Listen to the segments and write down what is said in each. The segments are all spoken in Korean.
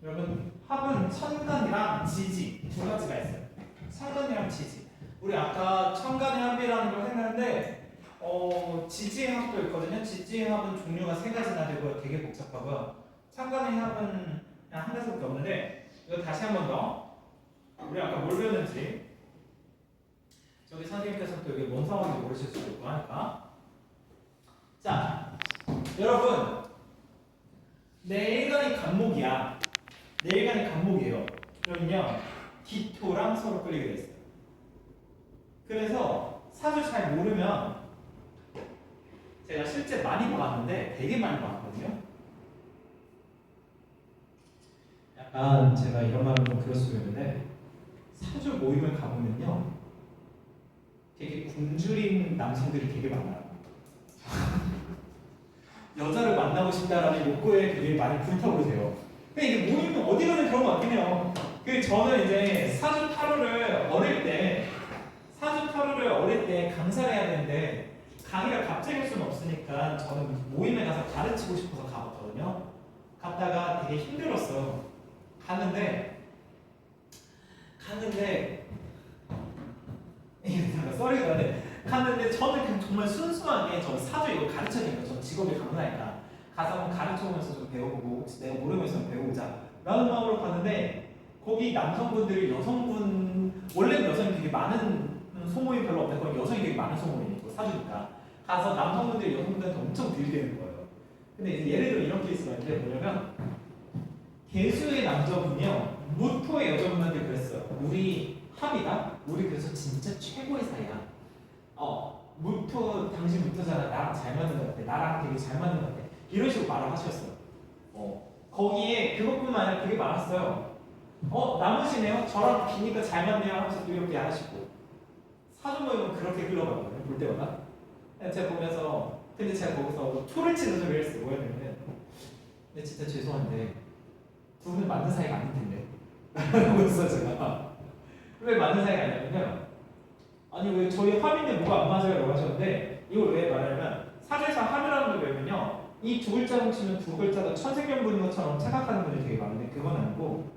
여러분 합은 천간이랑 지지 두 가지가 있어요. 천간이랑 지지. 우리 아까 천간의 합이라는 걸 했는데 지지의 합도 있거든요. 지지의 합은 종류가 세 가지나 되고 되게 복잡하고요. 천간의 합은 그냥 한 가지밖에 없는데 이거 다시 한 번 더. 우리 아까 뭘 배웠는지 저기 선생님께서 또 여기 뭔 상황인지 모르실 수도 있고 하니까. 자, 여러분 내일간이 간목이야. 내일간이 간목이에요. 그러면요 기토랑 서로 끌리게 돼 있어요. 그래서 사주 잘 모르면 제가 실제 많이 봐왔는데 되게 많이 봐왔거든요. 약간 제가 이런 말은 좀 그럴 수도 있는데 사주 모임을 가보면요 되게 굶주린 남성들이 되게 많아요. 여자를 만나고 싶다라는 욕구에 되게 많이 불타오르세요. 근데 이게 모임은 어디 가든 그런 거 같긴 해요. 저는 이제 사주 타로를 어릴 때 강사를 해야 되는데 강의를 갑자기 할 수는 없으니까 저는 모임에 가서 가르치고 싶어서 가봤거든요. 갔다가 되게 힘들었어요. 갔는데 썰이가 나네. 갔는데 저는 그냥 정말 순수하게 저 사주 이거 가르쳐니까 저 직업이 강사니까 가서 한번 가르쳐보면서 좀 배워보고 혹시 내가 모르면 있으면 배우자 라는 마음으로 갔는데 거기 남성분들이 원래는 여성이 되게 많은 소모임 별로 없는데 여성이 되게 많은 소모임이고 사주니까 가서 남성분들이 여성분들한테 엄청 들이대는 거예요. 근데 이제 예를 들어 이런 케이스가 있는데 뭐냐면 개수의 남자분이요 무토의 여자분한테 그랬어요. 우리 합이다. 우리 그래서 진짜 최고의 사이야. 무토 당신 무토잖아. 나랑 잘 맞는 것 같아. 나랑 되게 잘 맞는 것 같아. 이런 식으로 말을 하셨어요. 거기에 그것뿐만 아니라 되게 많았어요. 남으시네요. 저랑 기니까 잘 맞네요 하면서 또 이렇게 하시고 사주 모임은 그렇게 흘러가거든요. 볼 때마다. 제가 보면서 근데 제가 거기서 초를 치는 소리를 했어요. 뭐였냐면 근데 진짜 죄송한데 두 분 맞는 사이가 아닐 텐데 라고 했어요. 제가 왜 맞는 사이가 아니냐면요 아니 왜 저희 합인데 뭐가 안 맞아요? 라고 하셨는데 이걸 왜 말하냐면 사주에서 합이라는 걸 배우면요 이 두 글자 뭉치면 두 글자가 천생연분인 것처럼 착각하는 분들이 되게 많은데 그건 아니고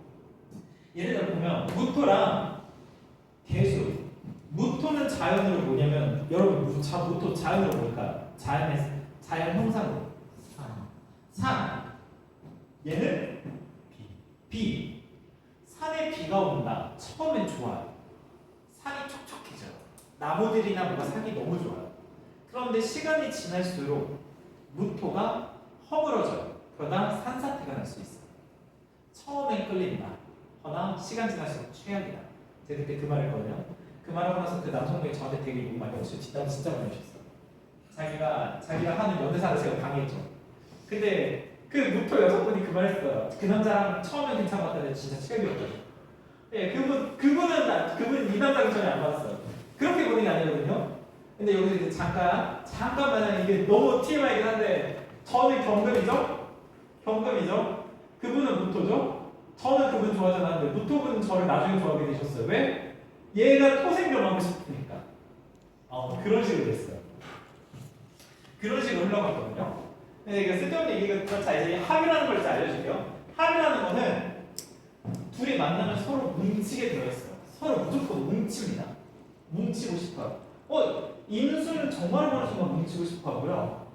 예를 들어 보면 무토랑 개수 무토는 자연으로 뭐냐면 여러분 무토 자연으로 뭘까? 자연 형상으로 산 얘는 비 산에 비가 온다. 처음엔 좋아요. 산이 촉촉해져요. 나무들이나 뭐가 살기 너무 좋아요. 그런데 시간이 지날수록 무토가 허물어져요. 그러다 산사태가 날 수 있어요. 처음엔 끌린다. 허나 시간 지날수록 최악이다. 제가 그때 그 말을 했거든요. 그 말을 하고 나서 그 남성분이 저한테 되게 욕 많이 하셨어요. 뒷담화 진짜 많이 하셨어요. 자기가 하는 연애사를 제가 강의했죠. 근데 그 무토 여성분이 그 말했어요. 그 남자랑 처음엔 괜찮았는데 진짜 최악이었거든요. 예, 그분은 이 남자를 전혀 안 봤어요. 그렇게 보는 게 아니거든요. 근데 여기서 이제 잠깐만 이게 너무 TMI이긴 한데 저는 경금이죠. 그분은 무토죠. 저는 그분 좋아하지 않았는데 무토분은 저를 나중에 좋아하게 되셨어요. 왜? 얘가 토생경하고 싶으니까. 그런 식으로 됐어요. 그런 식으로 흘러갔거든요. 근데 이게 쓸데없는 얘기가 자 이제 합이라는 걸 이제 알려줄게요. 합이라는 거는 둘이 만나면 서로 뭉치게 되어있어요. 서로 무조건 뭉칩니다. 뭉치고 싶어요. 인수는 정말을 보는 순간 뭉치고 싶어하고요.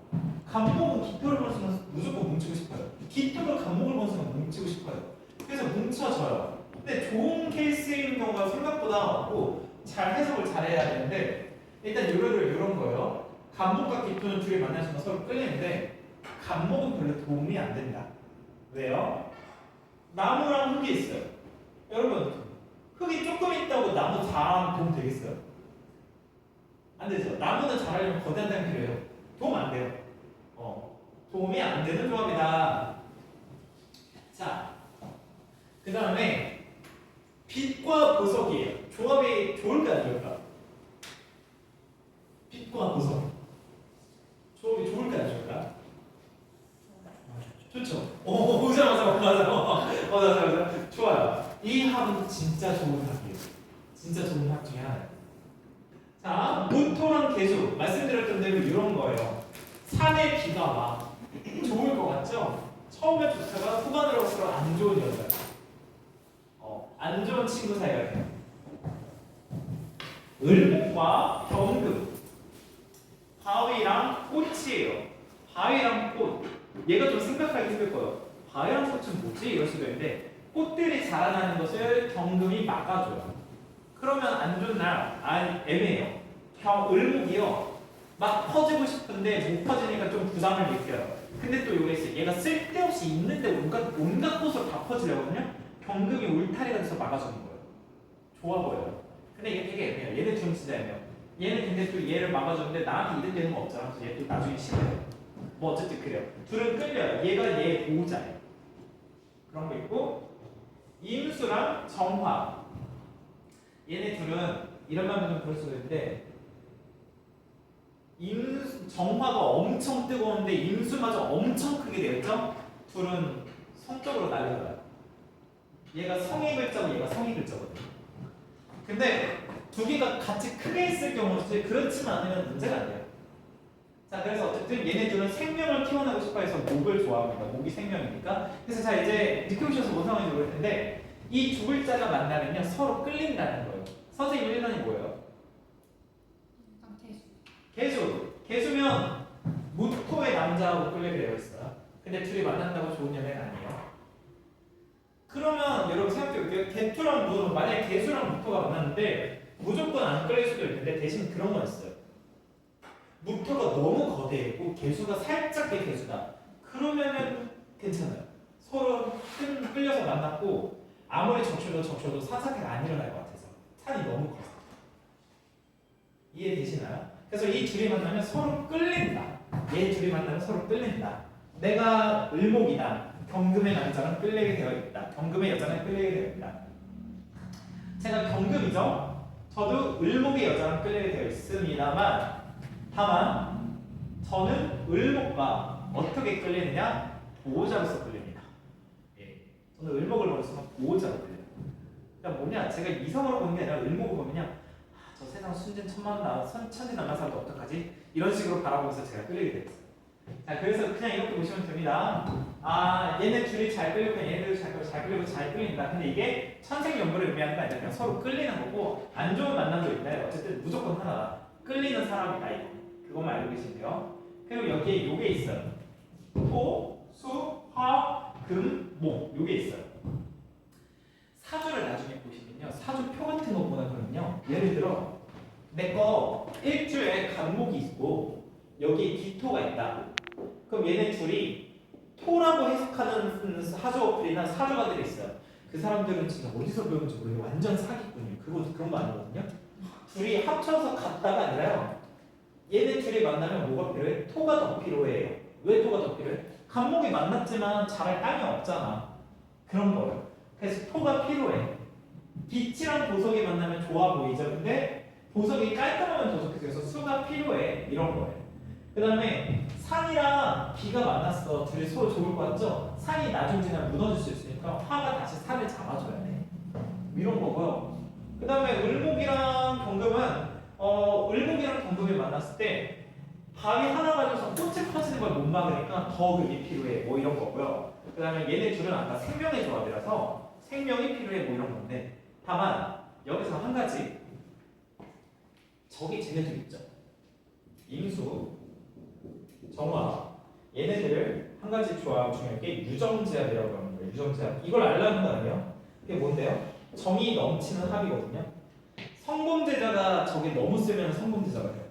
간목은 기토를 보는 순간 무조건 뭉치고 싶어요. 기토가 간목을 보는 순간 뭉치고 싶어요. 그래서 뭉쳐져요. 근데 좋은 케이스인 경우가 생각보다 없고 잘 해석을 잘해야 되는데 일단 이런 거예요. 간목과 기토는 둘이 만날 순간 서로 끌리는데 간목은 별로 도움이 안 된다. 왜요? 나무랑 흙이 있어요. 여러분 흙이 조금 있다고 나무 자라면 도움 되겠어요? 안 되죠. 나무는 자라려면 거대한 땅이 필요해요. 도움 안 돼요. 도움이 안 되는 조합이다. 자, 그 다음에 빛과 보석이에요. 조합이 좋을까 안 좋을까? 빛과 보석. 조합이 좋을까 안 좋을까? 좋죠. 맞아. 좋아요. 이 합은 진짜 좋은 합이에요. 진짜 좋은 합 중에 하나예요. 자, 무토랑 개수 말씀드렸던 대로 이런 거예요. 산에 비가 와. 좋을 것 같죠? 처음에 좋다가 후반으로 갈수록 안 좋은 여자. 친구 사이가 돼요. 을목과 경금. 바위랑 꽃이에요. 바위랑 꽃. 얘가 좀 생각하기 힘들 거예요. 바위랑 꽃은 뭐지? 이럴 수도 있는데 꽃들이 자라나는 것을 경금이 막아줘요. 그러면 안 좋은 날, 애매해요. 을목이요. 막 퍼지고 싶은데 못 퍼지니까 좀 부담을 느껴요. 근데 또 요게 있어요. 얘가 쓸데없이 있는데 온갖 곳으로 다 퍼지려거든요. 경금이 울타리가 돼서 막아주는 거예요. 좋아 보여요. 근데 이게 되게 애매해요. 얘네 둘은 진짜 애매해요. 얘는 근데 또 얘를 막아주는데 나한테 이득 되는 거 없잖아. 그래서 얘 또 나중에 싫어요. 뭐 어쨌든 그래요. 둘은 끌려요. 얘가 얘 보호자예요. 그런 거 있고 임수랑 정화. 얘네 둘은 이런 말은 좀 그럴 수도 있는데 정화가 엄청 뜨거운데 임수마저 엄청 크게 되었죠? 둘은 성적으로 날려가요. 얘가 성의 글자고 얘가 성의 글자거든요. 근데 두 개가 같이 크게 있을 경우는 그렇지만 않으면 문제가 안 돼요. 자, 그래서 어쨌든 얘네들은 생명을 키워내고 싶어 해서 목을 좋아합니다. 목이 생명이니까. 그래서 자, 이제 느껴보셔서 뭐 상황인지 모를 텐데 이 두 글자가 만나면요 서로 끌린다는 거예요. 선생님 1번이 뭐예요? 개수. 개수면 무토의 남자하고 끌리게 되어 있어요. 근데 둘이 만난다고 좋은 연애가 아니에요. 그러면 여러분 생각해볼게요. 개투랑 무토는 만약에 개수랑 무토가 만났는데 무조건 안 끌릴 수도 있는데 대신 그런 건 있어요. 무토가 너무 거대했고 개수가 살짝의 개수다. 그러면은 괜찮아요. 서로 끌려서 만났고 아무리 적셔도 사사기가 안 일어날 것 같아서 산이 너무 커서. 이해되시나요? 그래서 이 둘이 만나면 서로 끌린다. 얘 둘이 만나면 서로 끌린다. 내가 을목이다. 경금의 남자는 끌리게 되어 있다. 경금의 여자는 끌리게 되어 있다. 제가 경금이죠. 저도 을목의 여자랑 끌리게 되어 있습니다만 다만 저는 을목과 어떻게 끌리느냐? 보호자로서 끌립니다. 예. 저는 을목을 보면서 보호자로 끌려요. 그러니까 뭐냐? 제가 이성으로 보는 게 아니라 을목을 보면요. 저 세상 순진 천진난만 살아도 어떡하지? 이런 식으로 바라보면서 제가 끌리게 됐어요. 자, 그래서 그냥 이렇게 보시면 됩니다. 얘네 둘이 잘 끌리고 얘네들도 잘 끌리고 잘 끌린다. 근데 이게 천생연분을 의미하는 거 아니라 그냥 서로 끌리는 거고 안 좋은 만남도 있나요? 어쨌든 무조건 하나다. 끌리는 사람이다 이거. 그것만 알고 계시면 돼요. 그리고 여기에 요게 있어요. 토, 수, 화, 금, 목 요게 있어요. 사주를 나중에 보시면요. 사주표 같은 거 보다 보면요. 예를 들어 내 거 일주에 간목이 있고 여기 기토가 있다. 그럼 얘네 둘이 토라고 해석하는 사주 어플이나 사주가들이 있어요. 그 사람들은 진짜 어디서 배우는지 모르겠는데 완전 사기꾼이에요. 그런 거 아니거든요. 둘이 합쳐서 갔다가 아니라요. 얘네 둘이 만나면 뭐가 필요해? 토가 더 필요해요. 왜 토가 더 필요해? 간목이 만났지만 잘할 땅이 없잖아. 그런 거예요. 그래서 토가 필요해. 빛이랑 보석이 만나면 좋아 보이죠. 근데 보석이 깔끔하면 더 좋겠어요. 그래서 수가 필요해. 이런 거예요. 그 다음에 산이랑 비가 만났어. 둘이 서로 좋을 것 같죠? 산이 나중 지나면 무너질 수 있으니까 화가 다시 산을 잡아줘야 돼. 이런 거고요. 그 다음에 을목이랑 경금이 만났을 때 바위 하나 가져서 꽃이 퍼지는 걸 못 막으니까 더 그게 필요해. 뭐 이런 거고요. 그 다음에 얘네 둘은 아까 생명의 조합이라서 생명이 필요해. 뭐 이런 건데 다만 여기서 한 가지 저기 쟤네들 있죠. 임수, 정화 얘네들을 한 가지 조합 중에 게 유정제합이라고 하는 거예요. 유정제합. 이걸 알라는 거 아니에요? 그게 뭔데요? 정이 넘치는 합이거든요. 성범죄자가 저게 너무 세면 성범죄자가 돼요.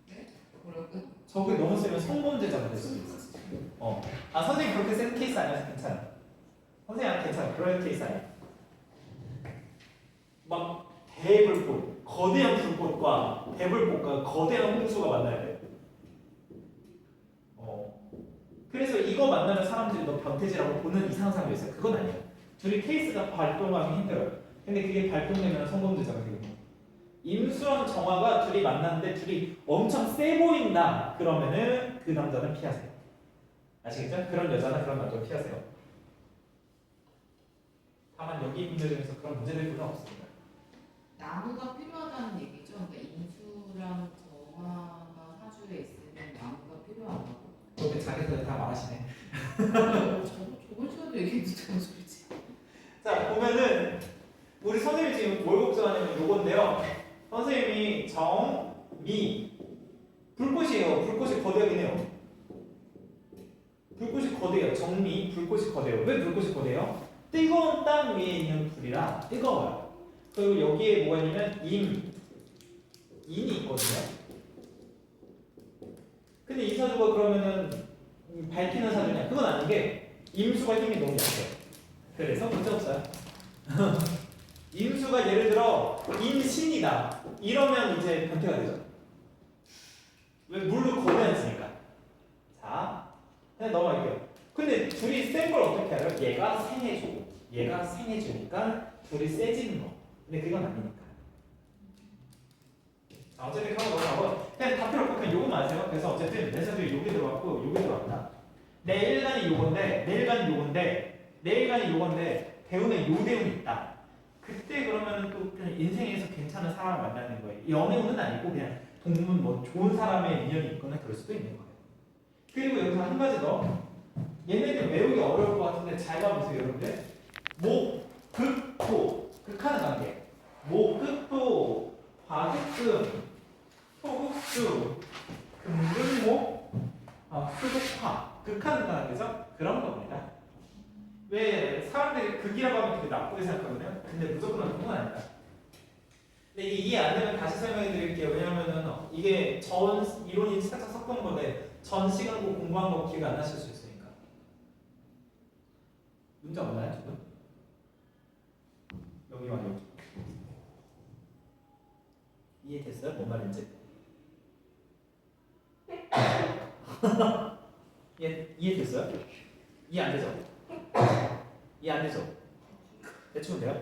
네? 뭐라고? 저게 너무 세면 성범죄자가 될 수도 있어요. 선생님 그렇게 센 케이스 아니어서 괜찮아. 선생님 괜찮아. 그런 케이스 아니야. 막 대불꽃, 거대한 불꽃과 대불꽃과 거대한 홍수가 만나야 돼. 그래서 이거 만나면 사람들이 너 변태지라고 보는 이상상도 있어요. 그건 아니에요. 둘이 케이스가 발동하기 힘들어요. 근데 그게 발동되면 성범죄자가 되거든요. 임수랑 정화가 둘이 만났는데 둘이 엄청 세 보인다. 그러면은 그 남자는 피하세요. 아시겠죠? 그런 여자나 그런 남자는 피하세요. 다만 여기 분들 중에서 그런 문제들은 없습니다. 나무가 필요하다는 얘기죠. 그러니까 임수랑 정화가 사주에 있으면 나무가 필요하다고. 근데 자기들 다 말하시네. 저번 시간도 얘기했는데 무슨 소리지? 자 보면은 지금 뭘 걱정하냐면 요건데요. 선생님이 정, 미, 불꽃이에요. 불꽃이 거대하긴 해요. 불꽃이 거대해요. 정미, 불꽃이 거대해요. 왜 불꽃이 거대해요? 뜨거운 땅 위에 있는 불이라 뜨거워요. 그리고 여기에 뭐가 있냐면 인이 있거든요. 근데 이 사주가 그러면은 밝히는 사주냐? 그건 아닌 게 임수가 힘이 너무 약해요. 그래서 문제 없어요. 임수가 예를 들어 임신이다. 이러면 이제 변태가 되죠. 왜 물로 거대해지니까. 자, 그냥 넘어갈게요. 근데 둘이 센 걸 어떻게 알아요? 얘가 생해주고 얘가 생해주니까 둘이 세지는 거. 근데 그건 아니니까. 자, 어쨌든 한번 넘어가고 그냥 다 필요 없고 그냥 요거만 아세요. 그래서 어쨌든 내 사주에 요게 들어갔고 요게 들어갔다. 내 일간이 요건데 내 일간이 요건데 내 일간이 요건데 대운에 요 대운이 있다. 그때 그러면은 또 그냥 인생에서 괜찮은 사람을 만나는 거예요. 연애운은 아니고 그냥 동문 뭐 좋은 사람의 인연이 있거나 그럴 수도 있는 거예요. 그리고 여기서 한 가지 더. 얘네들 외우기 어려울 것 같은데 잘 봐보세요, 여러분들. 목, 극, 토. 극하는 관계. 목, 극, 토. 화극금, 토극수, 금극목, 수극화. 극하는 관계죠? 그런 겁니다. 왜 사람들이 극이라고 하면 되게 나쁘게 생각하거든요. 근데 무조건 그런 건 아니다. 근데 이게 이해 안 되면 다시 설명해 드릴게요. 왜냐면은 이게 전 이론이 살짝 섞은 건데 전 시간고 공부한 거 기억 안 나실 수 있으니까. 문제 없나요, 지금? 여기와 여기. 이해됐어요? 뭔 말인지? 이해됐어요? 이해 안 되죠? 이해 안 되죠? 대충 돼요?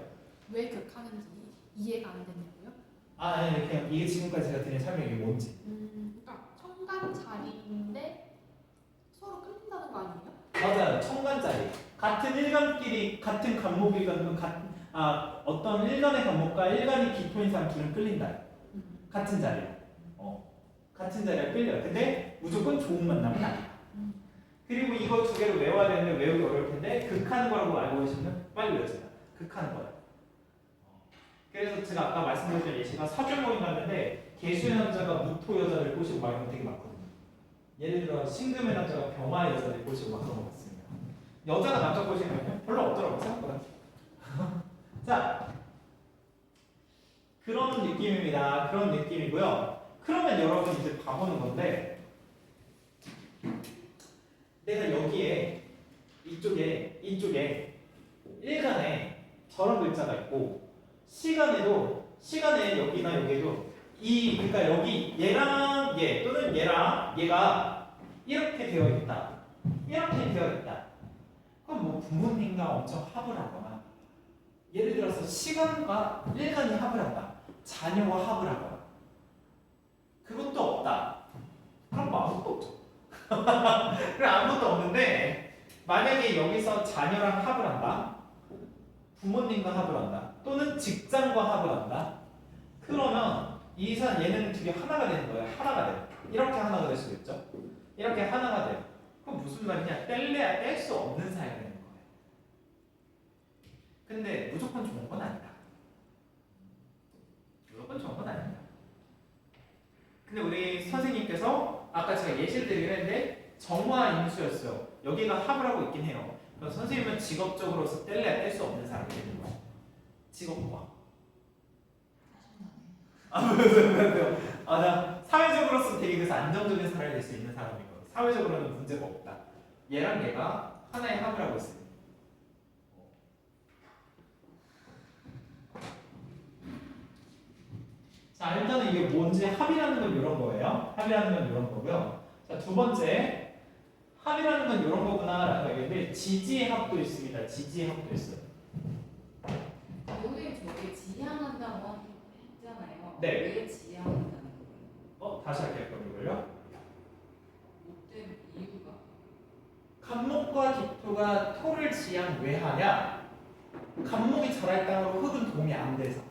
왜 극하는지 이해가 안 되냐고요? 아니 그냥 이게 지금까지 제가 드린 설명이 뭔지. 그러니까 청간 자리인데 서로 끌린다는 거 아니에요? 맞아요. 청간짜리. 같은 일간끼리 같은 간목 일간은 어떤 일간의 간목과 일간이 기토인 사람 둘은 끌린다. 같은 자리. 같은 자리에 끌려요. 근데 무조건 좋은 만남은 아니다. 그리고 이거 두 개를 외워야 되는데 외우기 어려울 텐데 극하는 거라고 알고 계시면 빨리 외우세요. 극하는 거예요. 그래서 제가 아까 말씀드렸던 예시가 사주 모임 갔는데 개수의 남자가 무토 여자를 꼬시고 막 이런 거 되게 많거든요. 예를 들어 신금의 남자가 병화 여자를 꼬시고 막 그런 거 같습니다. 여자가 남자 꼬시면 별로 없더라고요, 생각보다. 자, 그런 느낌입니다. 그런 느낌이고요. 그러면 여러분 이제 봐보는 건데 내가 여기에 이쪽에 일간에 저런 글자가 있고 시간에 여기나 여기에도 그러니까 여기 얘랑 얘 또는 얘랑 얘가 이렇게 되어 있다. 그럼 뭐 부모님과 엄청 합을 하거나 예를 들어서 시간과 일간이 합을 한다. 자녀와 합을 하거나 그것도 없다. 그럼 뭐 아무것도 없죠. 그럼 아무것도 없는데 만약에 여기서 자녀랑 합을 한다. 부모님과 합을 한다. 또는 직장과 합을 한다. 그러면 얘는 둘이 하나가 되는 거예요. 하나가 돼요. 이렇게 하나가 될 수도 있죠. 이렇게 하나가 돼요. 그럼 무슨 말이냐? 뗄래야 뗄 수 없는 사이가 되는 거예요. 근데 무조건 좋은 건 아니다. 근데 우리 선생님께서 아까 제가 예시를 드리긴 했는데 정화 임수였어요. 여기가 합을 하고 있긴 해요. 그래서 선생님은 직업적으로서 뗄래야 뗄 수 없는 사람이 되는 거예요. 직업과. 왜요? 나 사회적으로서 되게 그래서 안정적인 사람이 될 수 있는 사람인 거예요. 사회적으로는 문제가 없다. 얘랑 얘가 하나의 합을 하고 있어요. 자, 일단은 이게 뭔지 합이라는 건 이런 거예요. 합이라는 건 이런 거고요. 자, 두 번째 합이라는 건 이런 거구나라는 얘기인데 지지의 합도 있습니다. 지지의 합도 있어요. 오늘 저게 지향한다고 했잖아요. 네. 왜 지향한다는 거예요? 다시 할게요. 그럼 이걸요. 못된 이유가? 간목과 기토가 토를 지향 왜 하냐? 간목이 자랄 땅으로 흙은 도움이 안 돼서.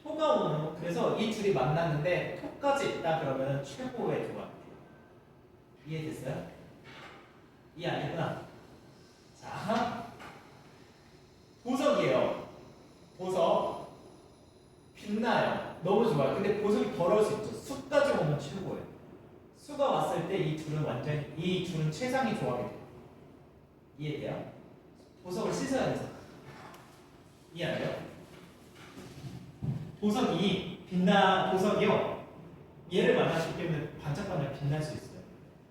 토가 오는 그래서 이 둘이 만났는데 토까지 있다 그러면 최고의 조합. 이해됐어요? 이해 아니구나. 자, 보석이에요. 보석. 너무 좋아요. 근데 보석이 더러울 수 있죠. 수까지 오면 최고예요. 수가 왔을 때 이 둘은 최상의 조합이 돼요. 이해돼요? 보석을 씻어야 돼서. 이해 안 돼요? 보석이요. 얘를 만났기 때문에 반짝반짝 빛날 수 있어요.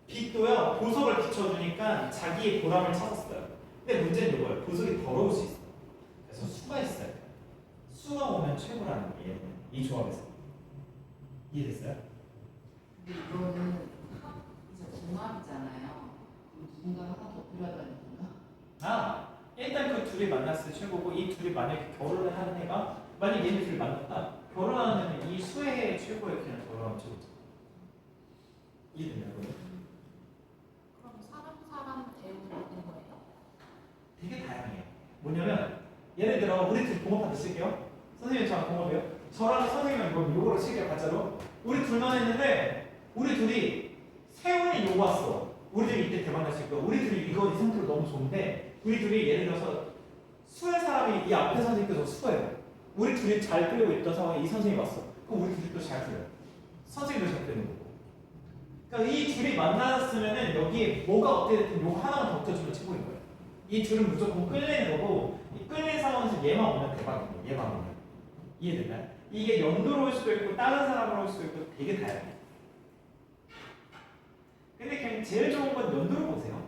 빛도요, 보석을 비춰주니까 자기의 보람을 찾았어요. 근데 문제는 이거예요. 보석이 더러울 수 있어요. 그래서 수가 있어요. 수가 오면 최고라는 거예요. 이 조합에서. 이해됐어요? 근데 이거는 이제 종합이잖아요. 그럼 누군가 하나 더 필요하다는 건가? 일단 그 둘이 만났을 때 최고고, 이 둘이 만약에 결혼을 하는 애가, 만약 얘네 둘이 만났다, 결혼하는 이 수의 최고의 그냥 결혼하면 최고죠. 이해됐나요? 그럼 사람 대우는 있는 거예요? 되게 다양해요. 뭐냐면, 예를 들어 우리 둘이 공업한테 쓸게요. 선생님 저랑 공업이요. 저랑 선생님은 이거 요거를 쓸게요. 가짜로. 우리 둘만 했는데 우리 둘이 세훈이 요거 왔어. 우리 둘이 이때 대박 날 수 있고, 우리 둘이 이 상태로 너무 좋은데, 우리 둘이 예를 들어서 수의 사람이 이 앞에 선생님께서 수예요. 우리 둘이 잘 끌고 있던 상황에 이 선생님이 왔어. 그럼 우리 둘이 또 잘 끌어요. 선생님도 잘 끌는 거고. 그러니까 이 둘이 만났으면은 여기에 뭐가 어떻게 됐든 요거 하나만 더 붙여주면 최고인 거예요. 이 둘은 무조건 끌리는 거고, 이 끌린 상황에서 얘만 오면 대박인 거예요. 얘만 오면. 이해됐나요? 이게 연도로 올 수도 있고 다른 사람으로 올 수도 있고 되게 다양해요. 근데 그냥 제일 좋은 건 연도로 보세요.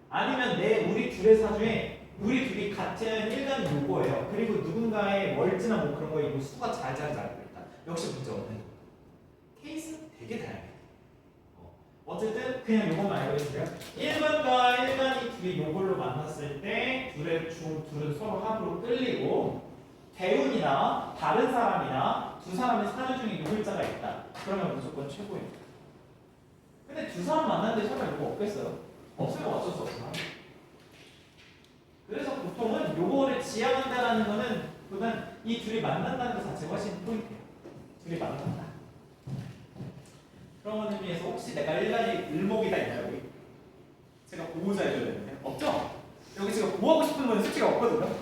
아니면 우리 둘의 사주에 우리 둘이 같은 일간 요거예요. 그리고 누군가의 월지나 뭐 그런 거에 이 수가 잘 있다. 역시 문제 없는 거. 케이스 되게 다양해요. 어쨌든 그냥 요것만 알고 있으세요. 1번과 1번이 둘이 요걸로 만났을 때 둘은 서로 합으로 끌리고, 대운이나 다른 사람이나 두 사람의 사주 중에 요 글자가 있다. 그러면 무조건 최고입니다. 근데 두 사람 만났는데 설마 요거 없겠어요? 없으면 어쩔 수 없어. 그래서 보통은 요거를 지향한다라는 거는 보단 이 둘이 만난다는 것 자체가 훨씬 포인트예요. 둘이 만난다. 그런 의미에서 혹시 내가 일간이 을목이다 있나요? 여기? 제가 보호자 해줘야 되는데 없죠? 여기 제가 보호하고 싶은 건 솔직히 없거든요.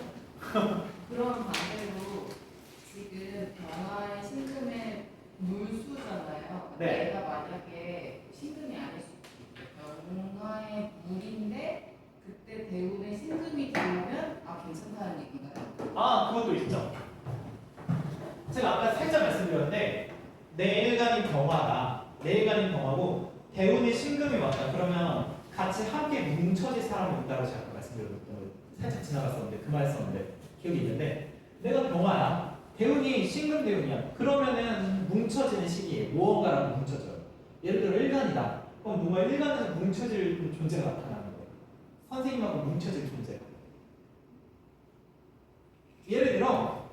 그럼 반대로 지금 변화의 신금의 물수잖아요. 네. 얘가 만약에 신금이 아닐 수도 있고 변화의 물인데 그때 대운의 신금이 들어오면 괜찮다는 얘기인가요? 그것도 있죠. 제가 아까 살짝 말씀드렸는데 내일간이 병화다. 내일간이 병화고 대운의 신금이 왔다. 그러면 같이 함께 뭉쳐질 사람이 있다고 제가 아까 말씀드렸던 거 살짝 지나갔었는데 그 말 했었는데 기억이 있는데, 내가 병화야. 대운이 신금 대운이야. 그러면은 뭉쳐지는 시기에 무언가라고 뭉쳐져요. 예를 들어 일간이다. 그럼 뭔가 일간에서 뭉쳐질 존재가 나타나는 거예요. 선생님하고 뭉쳐질 존재. 예를 들어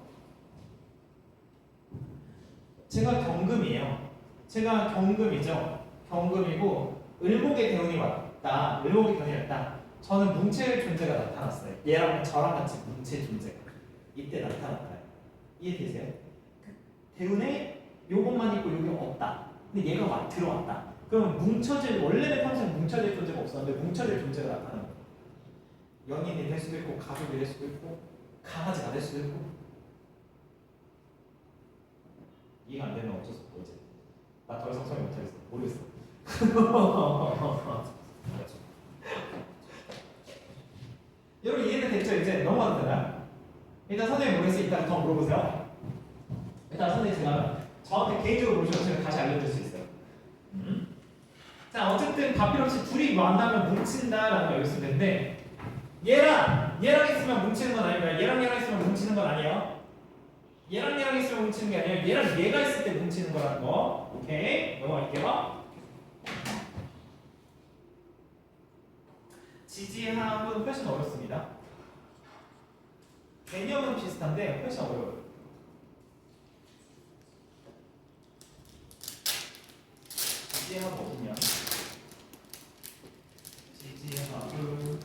제가 경금이에요. 제가 경금이죠. 경금이고 을목의 대운이 왔다. 을목의 대운이 왔다. 저는 뭉칠 존재가 나타났어요. 얘랑 저랑 같이 뭉칠 존재가 이때 나타났어요. 이해되세요? 대운에 요것만 있고 요게 없다. 근데 얘가 들어왔다. 그러면 원래는 평생 뭉쳐질 존재가 없었는데 뭉쳐질 존재가 나타나는 거예요. 연인이 될 수도 있고 가족이 될 수도 있고 강아지가 될 수도 있고. 이해가 안 되면 어쩔 수 없고 이제 나 더 이상 설명 못하겠어. 모르겠어. 여러분 이해는 됐죠? 이제 넘어가도 되나요? 일단 선생님 모르겠어요. 이따가 더 물어보세요. 일단 선생님 제가 저한테 개인적으로 물으셔서 제가 다시 알려줄 수 있어요. 자 어쨌든 다 필요 없이 둘이 만나면 뭉친다라는 거 여기 쓰면 되는데, 얘랑 있으면 뭉치는 건 아니고요. 얘랑 있으면 뭉치는 건 아니에요. 얘랑 있으면 뭉치는 게 아니에요. 얘랑 얘가 있을 때 뭉치는 거라는 거. 오케이 넘어갈게요. 지지하고는 훨씬 어렵습니다. 개념은 비슷한데 훨씬 어려워요. 지지하고 어디냐? 지지하고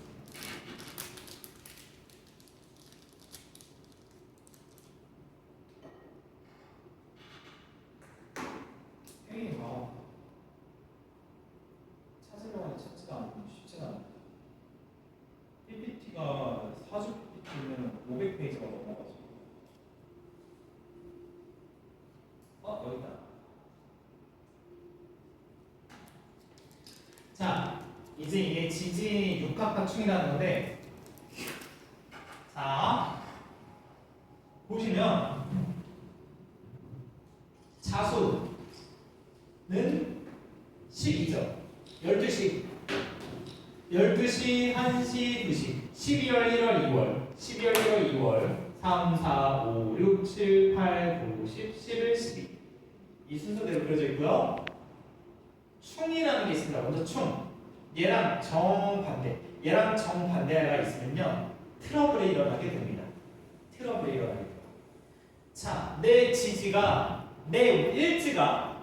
찾으려고 하는데 찾지가 않고 쉽지가 않아요. PPT가 4주 PPT면 500페이지가 넘어가지고 여기 이제 이게 지지 육합각충이라는 건데, 자 보시면 자수는 12죠. 12시, 1시, 2시. 12월, 1월, 2월. 12월, 1월, 2월. 3, 4, 5, 6, 7, 8, 9, 10, 11, 12. 이 순서대로 그려져 있고요. 충이라는 게 있습니다. 먼저 충. 얘랑 정반대. 얘랑 정반대가 있으면요. 트러블이 일어나게 됩니다. 트러블이 일어나게 돼요. 자, 내 지지가, 내 일지가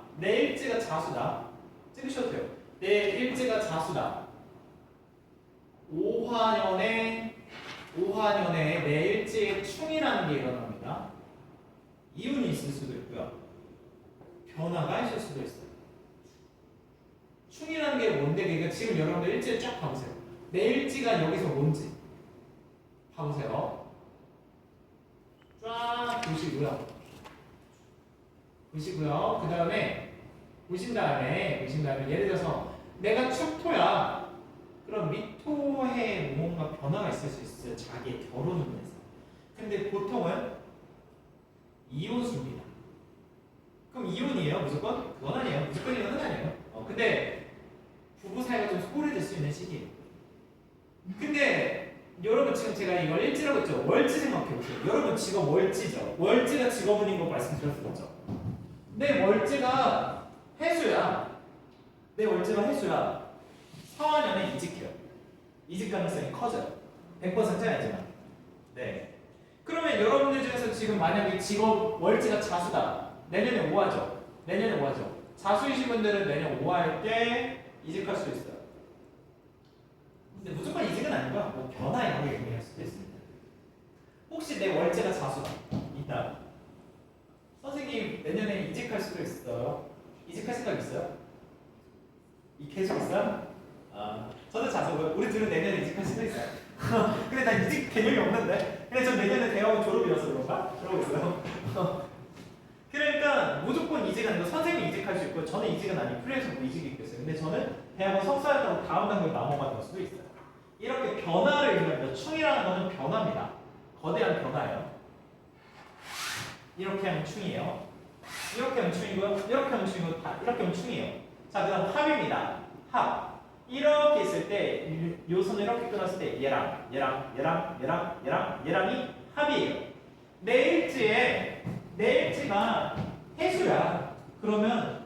자수다. 찍으셔도 돼요. 내 일지가 자수다. 5화년에 내 일지에 충이라는 게 일어납니다. 이윤이 있을 수도 있고요. 변화가 있을 수도 있어요. 충이라는 게 뭔데? 그러니까 지금 여러분들 일지를 쫙 봐보세요. 내 일지가 여기서 뭔지 봐보세요. 쫙 보시고요. 그 다음에 보신 다음에 예를 들어서 내가 축토야. 그럼 미토에 뭔가 변화가 있을 수 있어요. 자기의 결혼을 위해서. 근데 보통은 이혼수입니다. 그럼 이혼이에요? 무조건? 그건 아니에요. 무조건 이혼은 아니에요. 근데 부부 사이가 좀 소홀해질 수 있는 시기예요. 근데 여러분 지금 제가 이걸 일지라고 했죠. 월지 생각해보세요. 여러분 직업 월지죠. 월지가 직업운인 거 말씀드렸었죠. 내 월지가 해수야. 사화년에 이직해요. 이직 가능성이 커져요. 100%는 아니지만. 네. 그러면 여러분들 중에서 지금 만약에 직업 월지가 자수다. 내년에 5화죠. 자수이신 분들은 내년 5화일 때 이직할 수 있어요. 근데 무조건 이직은 아니고요. 뭐 변화 이런 게 의미할 수도 있습니다. 혹시 내 월지가 자수다. 있다. 선생님 내년에 이직할 수도 있어요. 이직할 생각 있어요? 계속 있어요? 저도 자수고요. 우리 둘은 내년에 이직할 수도 있어요. 근데 난 이직 개념이 없는데. 근데 전 내년에 대학원 졸업이어서 그런가? 그러고 있어요. 그러니까 무조건 이직은 아니고 선생님이 이직할 수 있고 저는 이직은 아니고 프리랜서 뭐 이직이 있겠어요. 근데 저는 대학원 석사였다고 다음 단계로 넘어가는 수도 있어요. 이렇게 변화를 의미합니다. 충이라는 것은 변화입니다. 거대한 변화예요. 이렇게 하면 충이에요. 이렇게 하면 충이고요. 이렇게 하면 충이고 이렇게 하면 충이에요. 자, 그 다음 합입니다. 합. 이렇게 있을 때, 요 선을 이렇게 끊었을 때 얘랑이 합이에요. 내 일지가 해수야. 그러면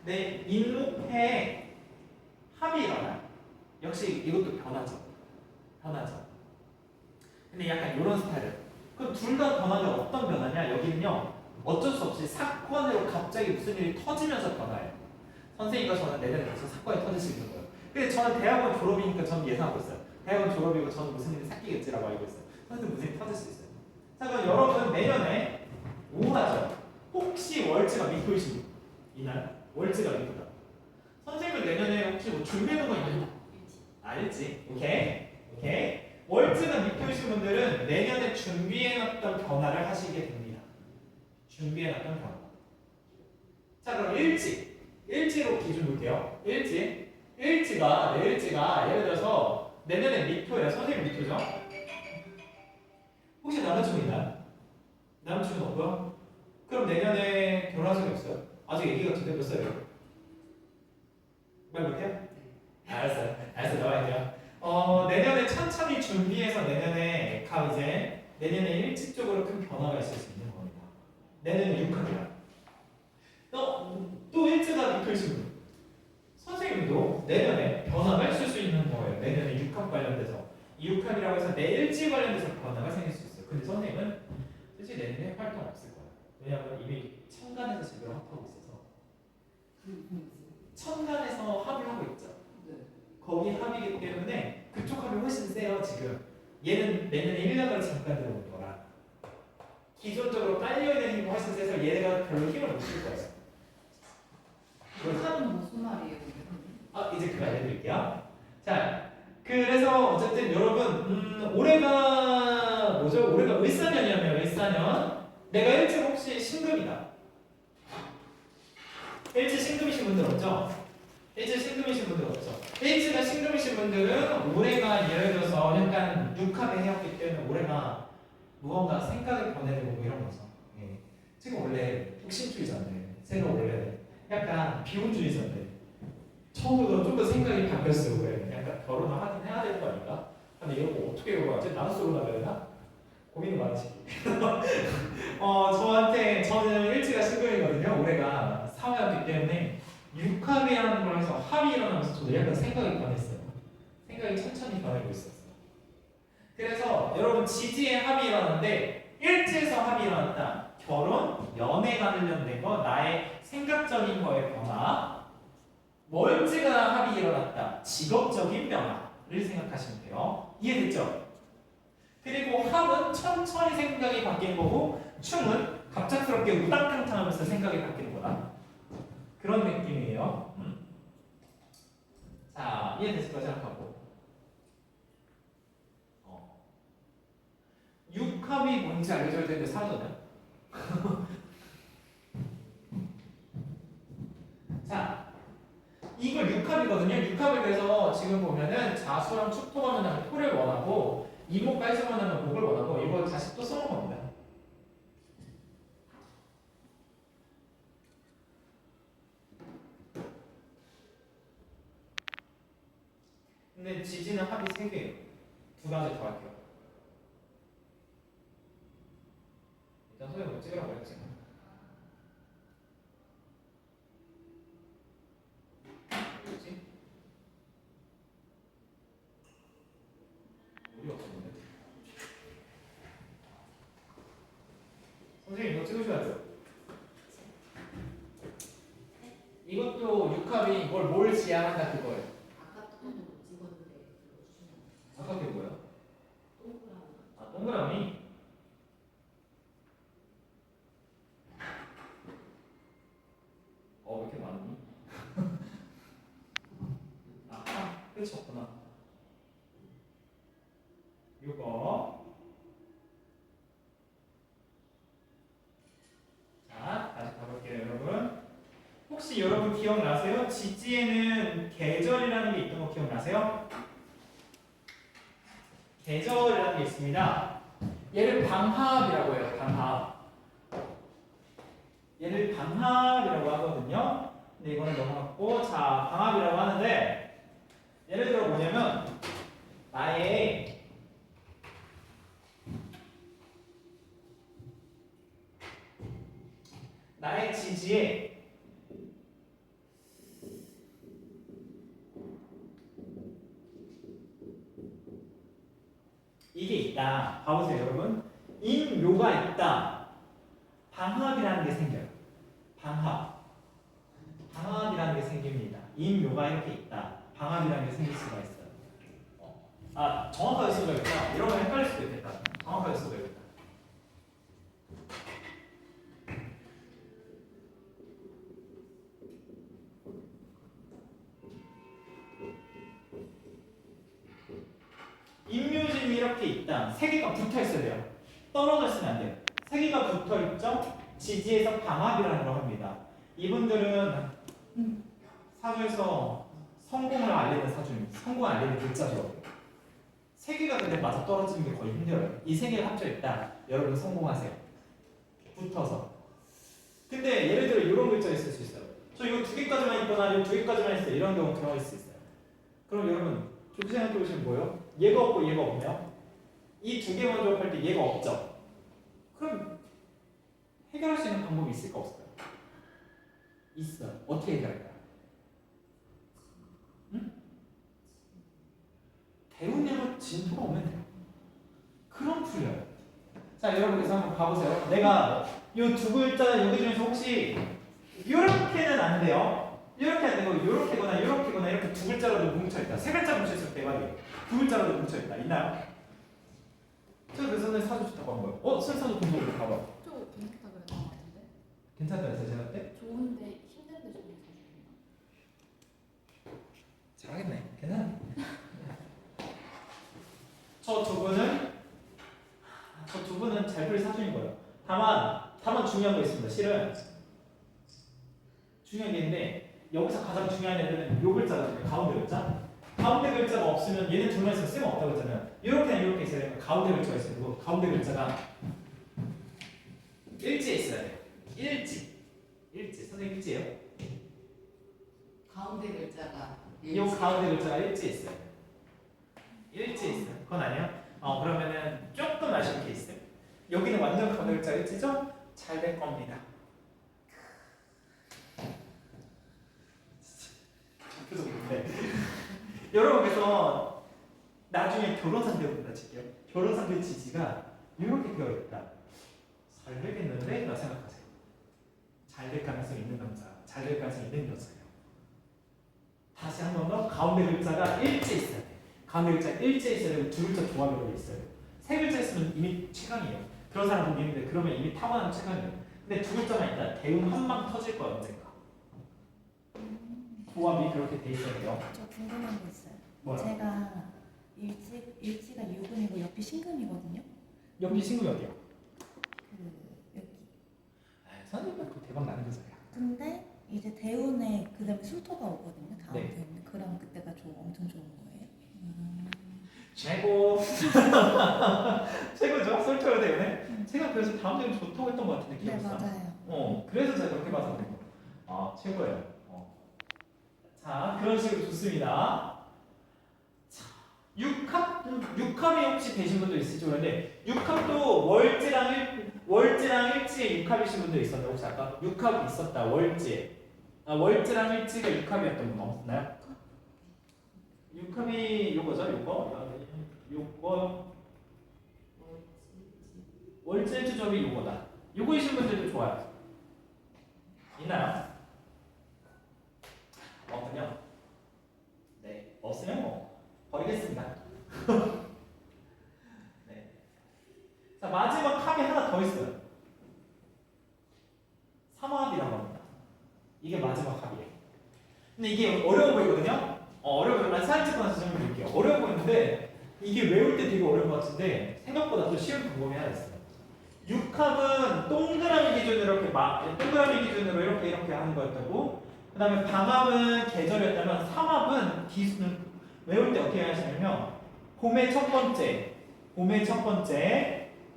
내 인목해에 합이 일어나요. 역시 이것도 변하죠. 근데 약간 이런 스타일이에요. 그럼 둘 다 변화가 어떤 변화냐? 여기는요. 어쩔 수 없이 사건으로 갑자기 무슨 일이 터지면서 변화해요. 선생님과 저는 내년에 벌써 사건이 터질 수 있는 거예요. 근데 저는 대학원 졸업이니까 저는 예상하고 있어요. 대학원 졸업이고 저는 무슨 일이 생기겠지라고 알고 있어요. 선생님 무슨 일이 터질 수 있어요. 자, 그럼 여러분 내년에 5화죠. 혹시 월지가 미토이신 이날 월지가 미토다. 선생님은 내년에 혹시 뭐 준비해놓은 거 있나요? 일지. 오케이. 월지가 미토이신 분들은 내년에 준비해놨던 변화를 하시게 됩니다. 준비해놨던 변화. 자, 그럼 일지로 기준 볼게요. 일지가 내 일지가 예를 들어서 내년에 미토예요. 선생님 미토죠? 혹시 남자친구 있나요? 남자친구 없고요? 그럼 내년에 결혼할 생각 없어요? 아직 얘기 같은데 몇 살이에요? 말 못해요? 알았어 나와있네요. 내년에 천천히 준비해서 내년에 일지 쪽으로 큰 변화가 있을 수 있는 겁니다. 내년에 6학기야. 또 일지가 미토이신 분. 선생님도 내년에 변화가 있을 수 있는 거예요. 내년에 6학 관련돼서. 이 6학이라고 해서 내 일지 관련돼서 변화가 생길 수 있어요. 근데 선생님은 솔직히 내년에 활동 없을 거예요. 왜냐하면 이미 천간에서 지금 합하고 있어서. 천간에서 합을 하고 있죠. 거기 합이기 때문에 그쪽 합이 훨씬 세요. 지금 얘는 내년에 1년을 잠깐 들어오는 거라 기존적으로 깔려야 되는 힘이 훨씬 세서 얘가 별로 힘을 못 쓸 거예요. 합은 무슨 말이에요? 이제 그거 알려드릴게요. 자, 그래서 어쨌든 여러분 올해가 뭐죠? 올해가 을사년이라면 을사년. 내가 일찍 혹시 신금이다. 일찍 신금이신 분들 없죠? 일찍 신금이신 분들 없죠? 일찍가 신금이신 분들은 올해가 예를 들어서 약간 육합에 해왔기 때문에 올해가 무언가 생각을 보내고 뭐 이런 거죠. 예. 지금 원래 혁신주의자인데 새로 원래 약간 비혼주의자인데 처음부터 좀 더 생각이 바뀌었어요. 왜? 약간 결혼을 하긴 해야 될 거 아닌가? 근데 이런 거 어떻게 결혼하지? 나는 쏘고 나가야 되나? 고민이 많으시. 저는 일찍가 신금이거든요. 올해가 사회였기 때문에 육합이라는 걸 해서 합이 일어나면서 저도 약간 생각이 변했어요. 생각이 천천히 변하고 있었어요. 그래서 여러분 지지의 합이 일어났는데 일지에서 합이 일어났다. 결혼, 연애 관련된 거, 나의 생각적인 거의 변화. 월지가 합이 일어났다. 직업적인 변화를 생각하시면 돼요. 이해됐죠? 그리고 합은 천천히 생각이 바뀌는 거고 충은 갑작스럽게 우당탕탕하면서 생각이 바뀌는 거다. 그런 느낌이에요. 자, 이해됐을 거 생각하고. 육합이 뭔지 알려줘야 되는데 사라졌나요? 자, 이걸 육합이거든요. 육합을 그래서 지금 보면은 자수랑 축토가 만나면 토를 원하고 이목까지 만나면 목을 원하고 이걸 다시 또 써놓은 겁니다. 근데 지지는 합이 3개예요. 2가지 더 할게요. 일단 선생님 뭐 찍으라고 했지? 뭐지? 어디 없었는데? 선생님 이거 찍으셔야 돼요. 이것도 육합이 뭘 지향한다 그거예요. 아까 또는 못 찍었는데 들어주시면 아까 그게 뭐예요? 동그라미. 아, 동그라미. 왜 이렇게 많니? 끝이 없구나. 이거. 자, 다시 가볼게요, 여러분. 혹시 여러분 기억나세요? 지지에는 계절이라는 게 있던 거 기억나세요? 계절이라는 게 있습니다. 얘를 방합이라고 해요. 방합. 얘를 방합이라고 하거든요. 근데 이거는 넘어갔고, 자, 방합이라고 하는데 예를 들어 뭐냐면 나의 지지에 이게 있다. 봐보세요, 여러분. 인묘가 있다. 방합이라는 게 생겨요. 방합이라는 게 생깁니다. 인묘가 이렇게 있다. 방합이라는 게 생길 수가 있어요. 정확하게 써줘야겠다. 이러면 헷갈릴 수도 있겠다. 정확하게 써줘야겠다. 인묘진이 이렇게 있다. 3개가 붙어 있어야 돼요. 떨어져 있으면 안 돼요. 3개가 붙어 있죠? 지지에서 방합이라는 걸 합니다. 이분들은 사주에서 성공을 알리는 사주입니다. 성공을 알리는 글자죠. 3개가 근데 맞아 떨어지는 게 거의 힘들어요. 이 3개가 합쳐 있다. 여러분 성공하세요. 붙어서. 근데 예를 들어 이런 글자 있을 수 있어요. 저 이거 2개까지만 있거나 이거 2개까지만 있어요. 이런 경우 들어갈 수 있어요. 그럼 여러분 좋게 생각해 보시면 뭐예요? 얘가 없고 얘가 없네요. 이 2개만 조합할 때 얘가 없죠. 그럼 해결할 수 있는 방법이 있을까 없을까요? 있어요. 어떻게 해결할까요? 응? 배우냐고 진토가 오면 돼요. 그럼 풀려요. 자, 여러분 그래서 한번 봐보세요. 내가 이 2글자 여기 중에서 혹시 이렇게는 안 돼요. 이렇게 안 되고 이렇게거나 이렇게거나 이렇게 2글자라도 뭉쳐있다. 3글자 뭉쳐있을 때 대박이에요. 2글자라도 뭉쳐있다. 있나요? 저 그래서 사주 좋다고 한 거예요. 선사주 공부를 봐봐. 좀 괜찮다 그랬던 것 같은데. 괜찮다 했어요, 제가 때? 좋은데 힘든데 좀 잘하겠네. 괜찮아. 저 두 분은 잘 풀 사주인 거예요. 다만 중요한 거 있습니다. 실은 중요한 게 있는데 여기서 가장 중요한 애들은 요 글자거든요. 가운데 글자. 가운데 글자가 없으면 얘는 둘만 있으면 쓸모없다고 했잖아요. 이렇게나 이렇게 있어야 되니까 가운데 글자가 있어야 되고 가운데 글자가 일지에 있어야 돼요. 일지. 선생님 일지예요? 가운데 글자가 이 가운데 글자가 일지에 있어요. 일지에 있어요. 그건 아니야? 그러면은 조금 아쉬운 케이스. 여기는 완전 가운데 글자 일지죠? 잘 될 겁니다. 여러분 그래서 나중에 결혼 상대로 칠게요. 결혼 상대 지지가 이렇게 되어 있다. 잘 되겠는데? 나 생각하세요. 잘 될 가능성이 있는 남자, 잘 될 가능성이 있는 여자예요. 다시 한 번 더 가운데 글자가 일지에 있어야 돼. 가운데 글자 일지에 있어야 되고 두 글자 조합으로 있어요. 세 글자 있으면 이미 최강이에요. 그런 사람 보면 있는데 그러면 이미 타고난 최강이에요. 근데 두 글자만 있다. 대운 한 방 터질 거야 언젠가. 조합이 그렇게 돼 있어야 돼요. 저 궁금한 게 있어요. 뭐야? 제가 일지가 유금이고 옆이 신금이거든요. 여기 신금이 어디야? 여기. 선생님은 그 대박 나는 거잖아요. 근데 이제 대운에 그다음에 술토가 오거든요. 다음 네. 대운에. 그럼 그때가 엄청 좋은 거예요. 최고. 최고죠. 솔직하게 되네. 제가 그래서 다음 주에 좋다고 했던 것 같은데 네 기억나? 맞아요. 그래서 제가 그렇게 봐서 그래요. 최고예요. 자, 그런 식으로 좋습니다. 자, 육합이 혹시 되신 분도 있을지 모르는데 육합도 월지랑 일지에 육합이신 분도 있었나요? 혹시 아까 육합이 있었다. 월지랑 일지가 육합이었던 분 없나요? 육합이 요거죠, 요거 월지일지 조합이 요거다. 요거이신 분들도 좋아요. 있나요? 없군요. 네, 없으면 뭐 버리겠습니다. 네. 자, 마지막 합이 하나 더 있어요. 삼합이라고 합니다. 이게 마지막 합이에요. 근데 이게 어려워 보이거든요. 어려워 보이면 사진 찍고 설명을 드릴게요. 어려워 보이는데 이게 외울 때 되게 어려운 것 같은데 생각보다 더 쉬운 방법이 하나 있어요. 육합은 동그라미 기준으로 이렇게 하는 거였다고. 그 다음에 방합은 계절이었다면 삼합은 기수는 외울 때 어떻게 하시냐면요. 봄의 첫 번째,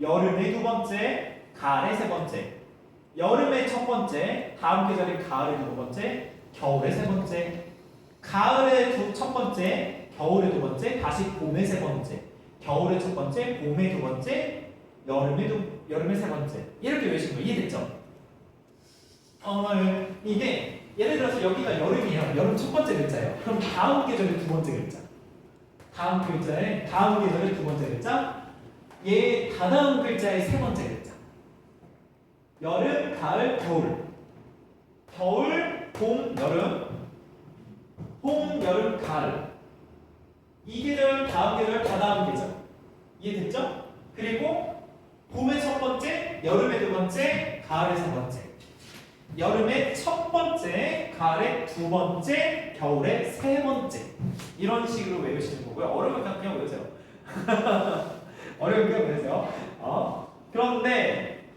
여름의 두 번째, 가을의 세 번째. 여름의 첫 번째, 다음 계절인 가을의 두 번째, 겨울의 세 번째. 가을의 첫 번째, 겨울의 두 번째, 다시 봄의 세 번째. 겨울의 첫 번째, 봄의 두 번째, 여름의 세 번째. 이렇게 외우시는 거 이해됐죠? 이게 예를 들어서 여기가 여름이에요. 여름 첫 번째 글자예요. 그럼 다음 계절의 두 번째 글자. 다음 계절의 두 번째 글자. 얘 다다음 글자의 세 번째 글자. 여름, 가을, 겨울. 겨울, 봄, 여름. 봄, 여름, 가을. 이 계절, 다음 계절, 다다음 계절. 이해됐죠? 그리고 봄의 첫 번째, 여름의 두 번째, 가을의 세 번째. 여름의 첫 번째, 가을의 두 번째, 겨울의 세 번째. 이런 식으로 외우시는 거고요. 어려우면 그냥 외우세요. 어려우면 그냥 외우세요. 그런데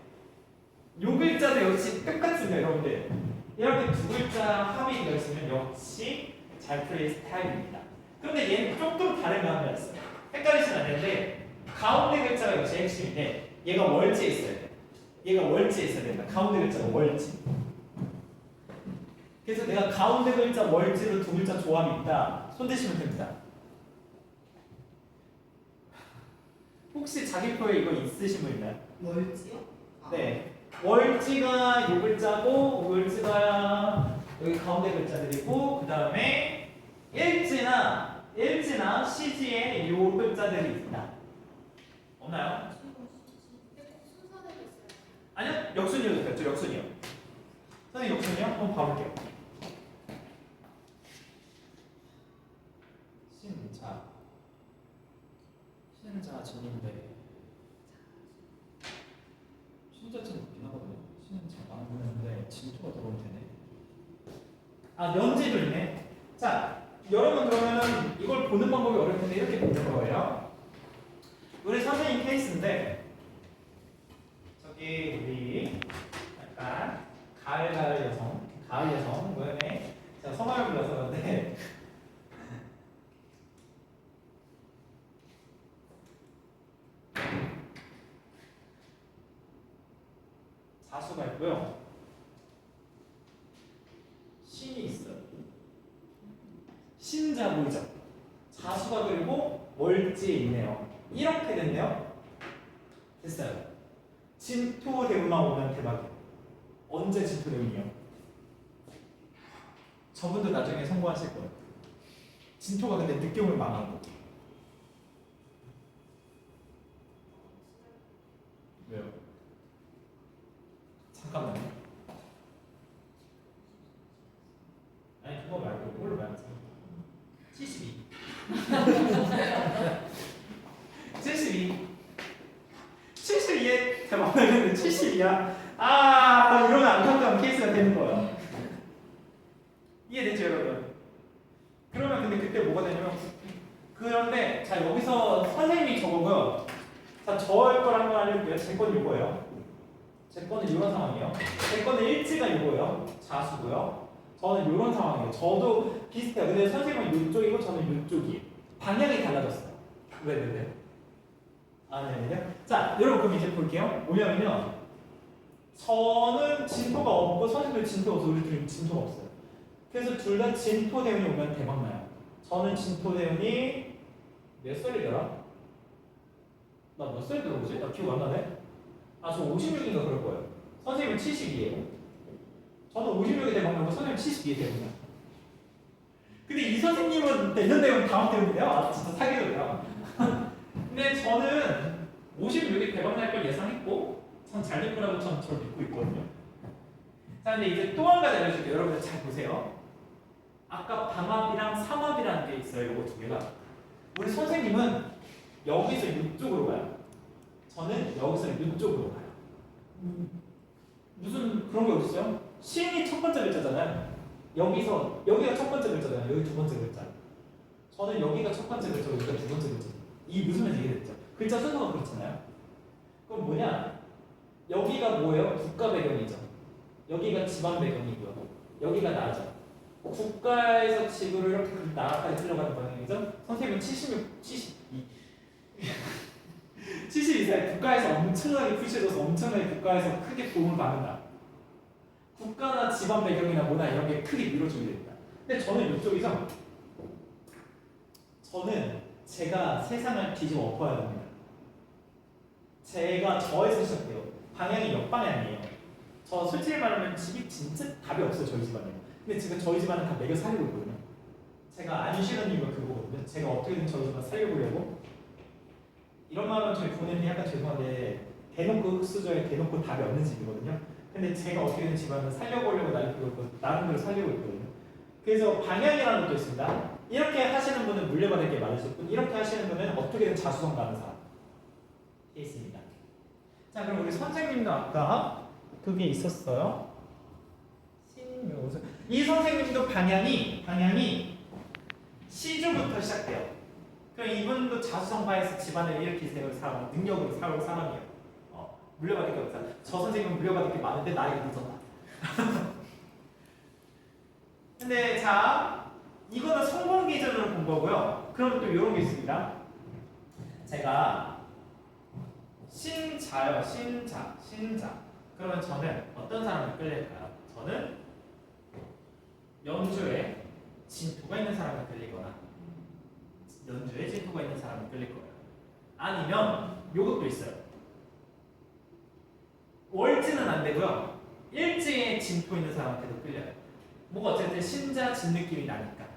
요 글자도 역시 똑같습니다, 여러분들. 이렇게 두 글자 합이 되어 있으면 역시 잘 풀릴 스타일입니다. 그런데 얘는 조금 다른 감이 있어요. 헷갈리시면 안 되는데 가운데 글자가 역시 핵심인데 얘가 월지에 있어야 돼. 얘가 월지에 있어야 된다. 가운데 글자가 월지. 그래서 내가 가운데 글자 월지로 두 글자 조합이 있다. 손대시면 됩니다. 혹시 자기 표에 이거 있으신 분 있나요? 월지요? 네. 월지가 요 글자고 월지가 여기 가운데 글자들이고 그 다음에 일지나 시지에 요 글자들이 있다. 없나요? 순서대로 있어요. 아니요. 역순이어도 됐죠. 역순이요. 선생님 역순이요? 한번 봐볼게요. 신자진인데 신자진 높긴 하거든요. 신자가 안 보이는데 진토가 들어오면 되네. 면지도 있네. 자, 여러분 그러면 이걸 보는 방법이 어려울 텐데 이렇게 보는 거예요. 우리 선생님 케이스인데 저기 우리 약간 가을 여성 모양의 자 제가 성함을 불러서 그런데 자수가 있고요. 신이 있어요. 신자 보이죠? 자수가 그리고 월지에 있네요. 이렇게 됐네요. 됐어요. 진토 대운만 오면 대박이에요. 언제 진토 대운이요? 저분도 나중에 성공하실 거예요. 진토가 근데 늦게 오면 망하고. 왜요? 잠깐만요. 아니 그거 말고 이걸로 말하자. 72. 72. 72에 대박 나겠는데 72야. 아 이러면 안타까운 케이스가 되는 거예요. 이해되죠 여러분? 그러면 근데 그때 뭐가 되냐면 그런데 자 여기서 선생님이 저거고요. 자 저의 걸 한번 알려볼게요. 제 건 이거예요. 제 거는 이런 상황이에요. 제 거는 일지가 이거예요. 자수고요. 저는 이런 상황이에요. 저도 비슷해요. 근데 선생님은 이쪽이고 저는 이쪽이에요. 방향이 달라졌어요. 왜? 아, 네네. 자, 여러분 그럼 이제 볼게요. 뭐냐면요. 저는 진토가 없고 선생님도 진토가 없어. 우리 둘이 진토가 없어요. 그래서 둘 다 진토 대운이 오면 대박나요. 저는 진토 대운이 몇 살이더라? 나 몇 살 들어보지? 나 기억 안 나네? 아, 저 56인가 그럴 거예요. 선생님은 72예요. 저는 56이 대박나고 선생님은 72에 대박나요. 근데 이 선생님은 내년 대운 다음 대운이래요? 아, 진짜 사기로요. 근데 저는 56이 대박날 걸 예상했고 전 잘 될 거라고 전 저를 믿고 있거든요. 자, 근데 이제 또 한 가지 알려줄게요. 여러분들 잘 보세요. 아까 방합이랑 삼합이라는 게 있어요. 이거 두 개가. 우리 선생님은 여기서 이쪽으로 가요. 저는 여기서 이쪽으로 가요. 무슨 그런 게 어딨어요? 신이 첫 번째 글자잖아요. 여기가 첫 번째 글자잖아요. 여기 두 번째 글자. 저는 여기가 첫 번째 글자, 여기가 두 번째 글자. 이 무슨 말인지 이해됐죠? 글자 순서가 그렇잖아요. 그럼 뭐냐? 여기가 뭐예요? 국가 배경이죠. 여기가 지방 배경이고요. 여기가 나죠. 국가에서 지구를 이렇게 나라까지 흘러가는 방향이죠. 선생님은 72살 국가에서 엄청나게 푸시해줘서 엄청나게 국가에서 크게 도움을 받는다. 국가나 지방 배경이나 뭐나 이런 게 크게 밀어주게 됩니다. 근데 저는 이쪽이죠. 저는 제가 세상을 뒤집어 엎어야 됩니다. 제가 저에서 시작해요. 방향이 역방향이에요. 저 솔직히 말하면 집이 진짜 답이 없어요. 저희 집안에. 근데 지금 저희 집안은 다 매겨 살리고 있거든요. 제가 안 쉬는 이유가 그거거든요. 제가 어떻게든 저희 집안 살려보려고. 이런 말은 저희 부모님이 약간 죄송한데 대놓고 흙수저에 대놓고 답이 없는 집이거든요. 근데 제가 어떻게든 집안을 살려보려고 나름대로 살리고 있거든요. 그래서 방향이라는 것도 있습니다. 이렇게 하시는 분은 물려받을 게 많으실 분, 이렇게 하시는 분은 어떻게든 자수성 가는 사람 있습니다. 자, 그럼 우리 선생님도 아까 그게 있었어요. 이 선생님도 방향이 시주부터 시작돼요. 그럼 이분도 자수성가해서 집안을 일으키세요 사람, 능력으로 살아올 사람이에요. 물려받을 게 없다. 저 선생님은 물려받을 게 많은데 나이가 늦었다. 근데 자, 이거는 성공 기준으로 본 거고요. 그럼 또 이런 게 있습니다. 제가 신자요, 신자. 그러면 저는 어떤 사람을 끌릴까요? 저는 연주에 진토가 있는 사람을 끌리거나 연주에 진토가 있는 사람을 끌릴 거예요. 아니면 요것도 있어요. 월지는 안 되고요. 일지에 진토 있는 사람한테도 끌려요. 뭐가 어쨌든 신자 진 느낌이 나니까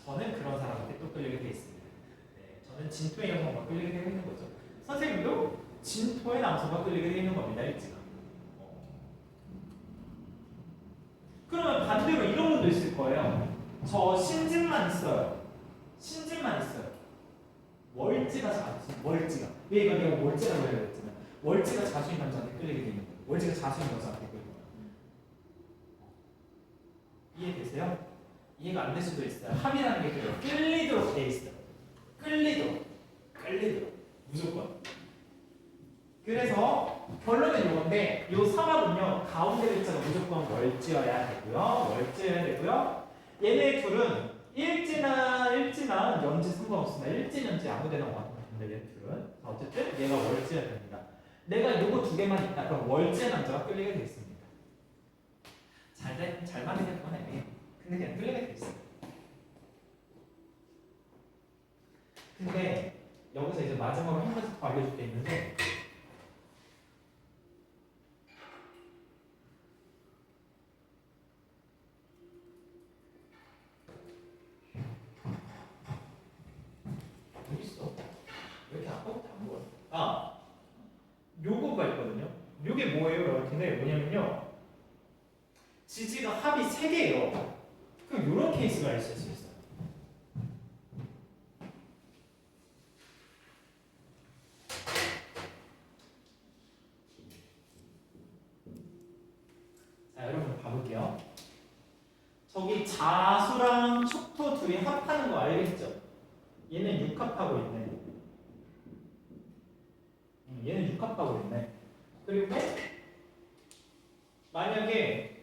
저는 그런 사람한테 또 끌리게 돼 있습니다. 네, 저는 진토의 여성과 끌리게 되어 있는 거죠. 선생님도 진토의 남성과 끌리게 되어 있는 겁니다. 일지가. 그러면 반대로 이런 분도 있을 거예요. 저 신진만 있어요. 월지가 자수, 월지가. 왜 이거 내가 월지라고 그랬잖아요. 월지가 자수인 남자한테 끌리게 되는 거예요. 월지가 자수인 여자한테 끌리는 거예요. 이해되세요? 이해가 안 될 수도 있어요. 합이라는 게 그래요. 끌리도록 돼 있어요. 끌리도록. 무조건. 그래서 결론은 이건데 이 삼합은요 가운데 글자가 무조건 월지여야 되고요. 얘네 둘은 일지나 연지 상관없습니다. 일지, 연지 아무데나 와도 됩니다. 얘네 둘은. 어쨌든 얘가 월지가 됩니다. 내가 요거 두 개만 있다. 그럼 월지의 남자가 끌리게 돼 있습니다. 잘 맞는 건 아니에요. 근데 그냥 끌리게 돼 있어요. 근데 여기서 이제 마지막으로 한 가지 더 알려줄 게 있는데 어디 있어? 왜 이렇게 아까부터 안 보여? 아, 요거가 있거든요. 요게 뭐예요? 여러분들 뭐냐면요. 지지가 합이 3개예요. 그럼 요런 케이스가 있을 수 있어요. 자, 여러분 봐볼게요. 저기 자수랑 축토 둘이 합하는 거 알겠죠? 얘는 6합하고 있네. 얘는 6합하고 있네. 그리고 만약에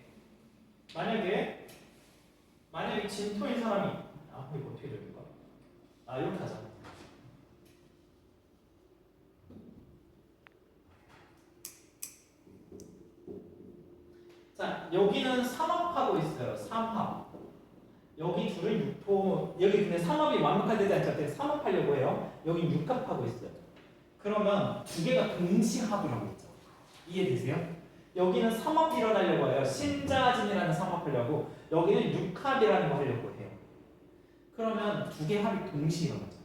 진토인 사람이 이거 어떻게 될까? 이렇게 하자. 자, 여기는 3합하고 있어요. 3합. 여기 둘은 6토. 여기 근데 3합이 완벽하지 않기 때문에 3합하려고 해요. 여기 6합하고 있어요. 그러면 두 개가 동시합이라고 있죠. 이해되세요? 여기는 3합 일어나려고 해요. 신자진이라는 3합 하려고. 여기는 6합이라는 거 하려고 해요. 그러면 두 개 합이 동시에 일어나죠.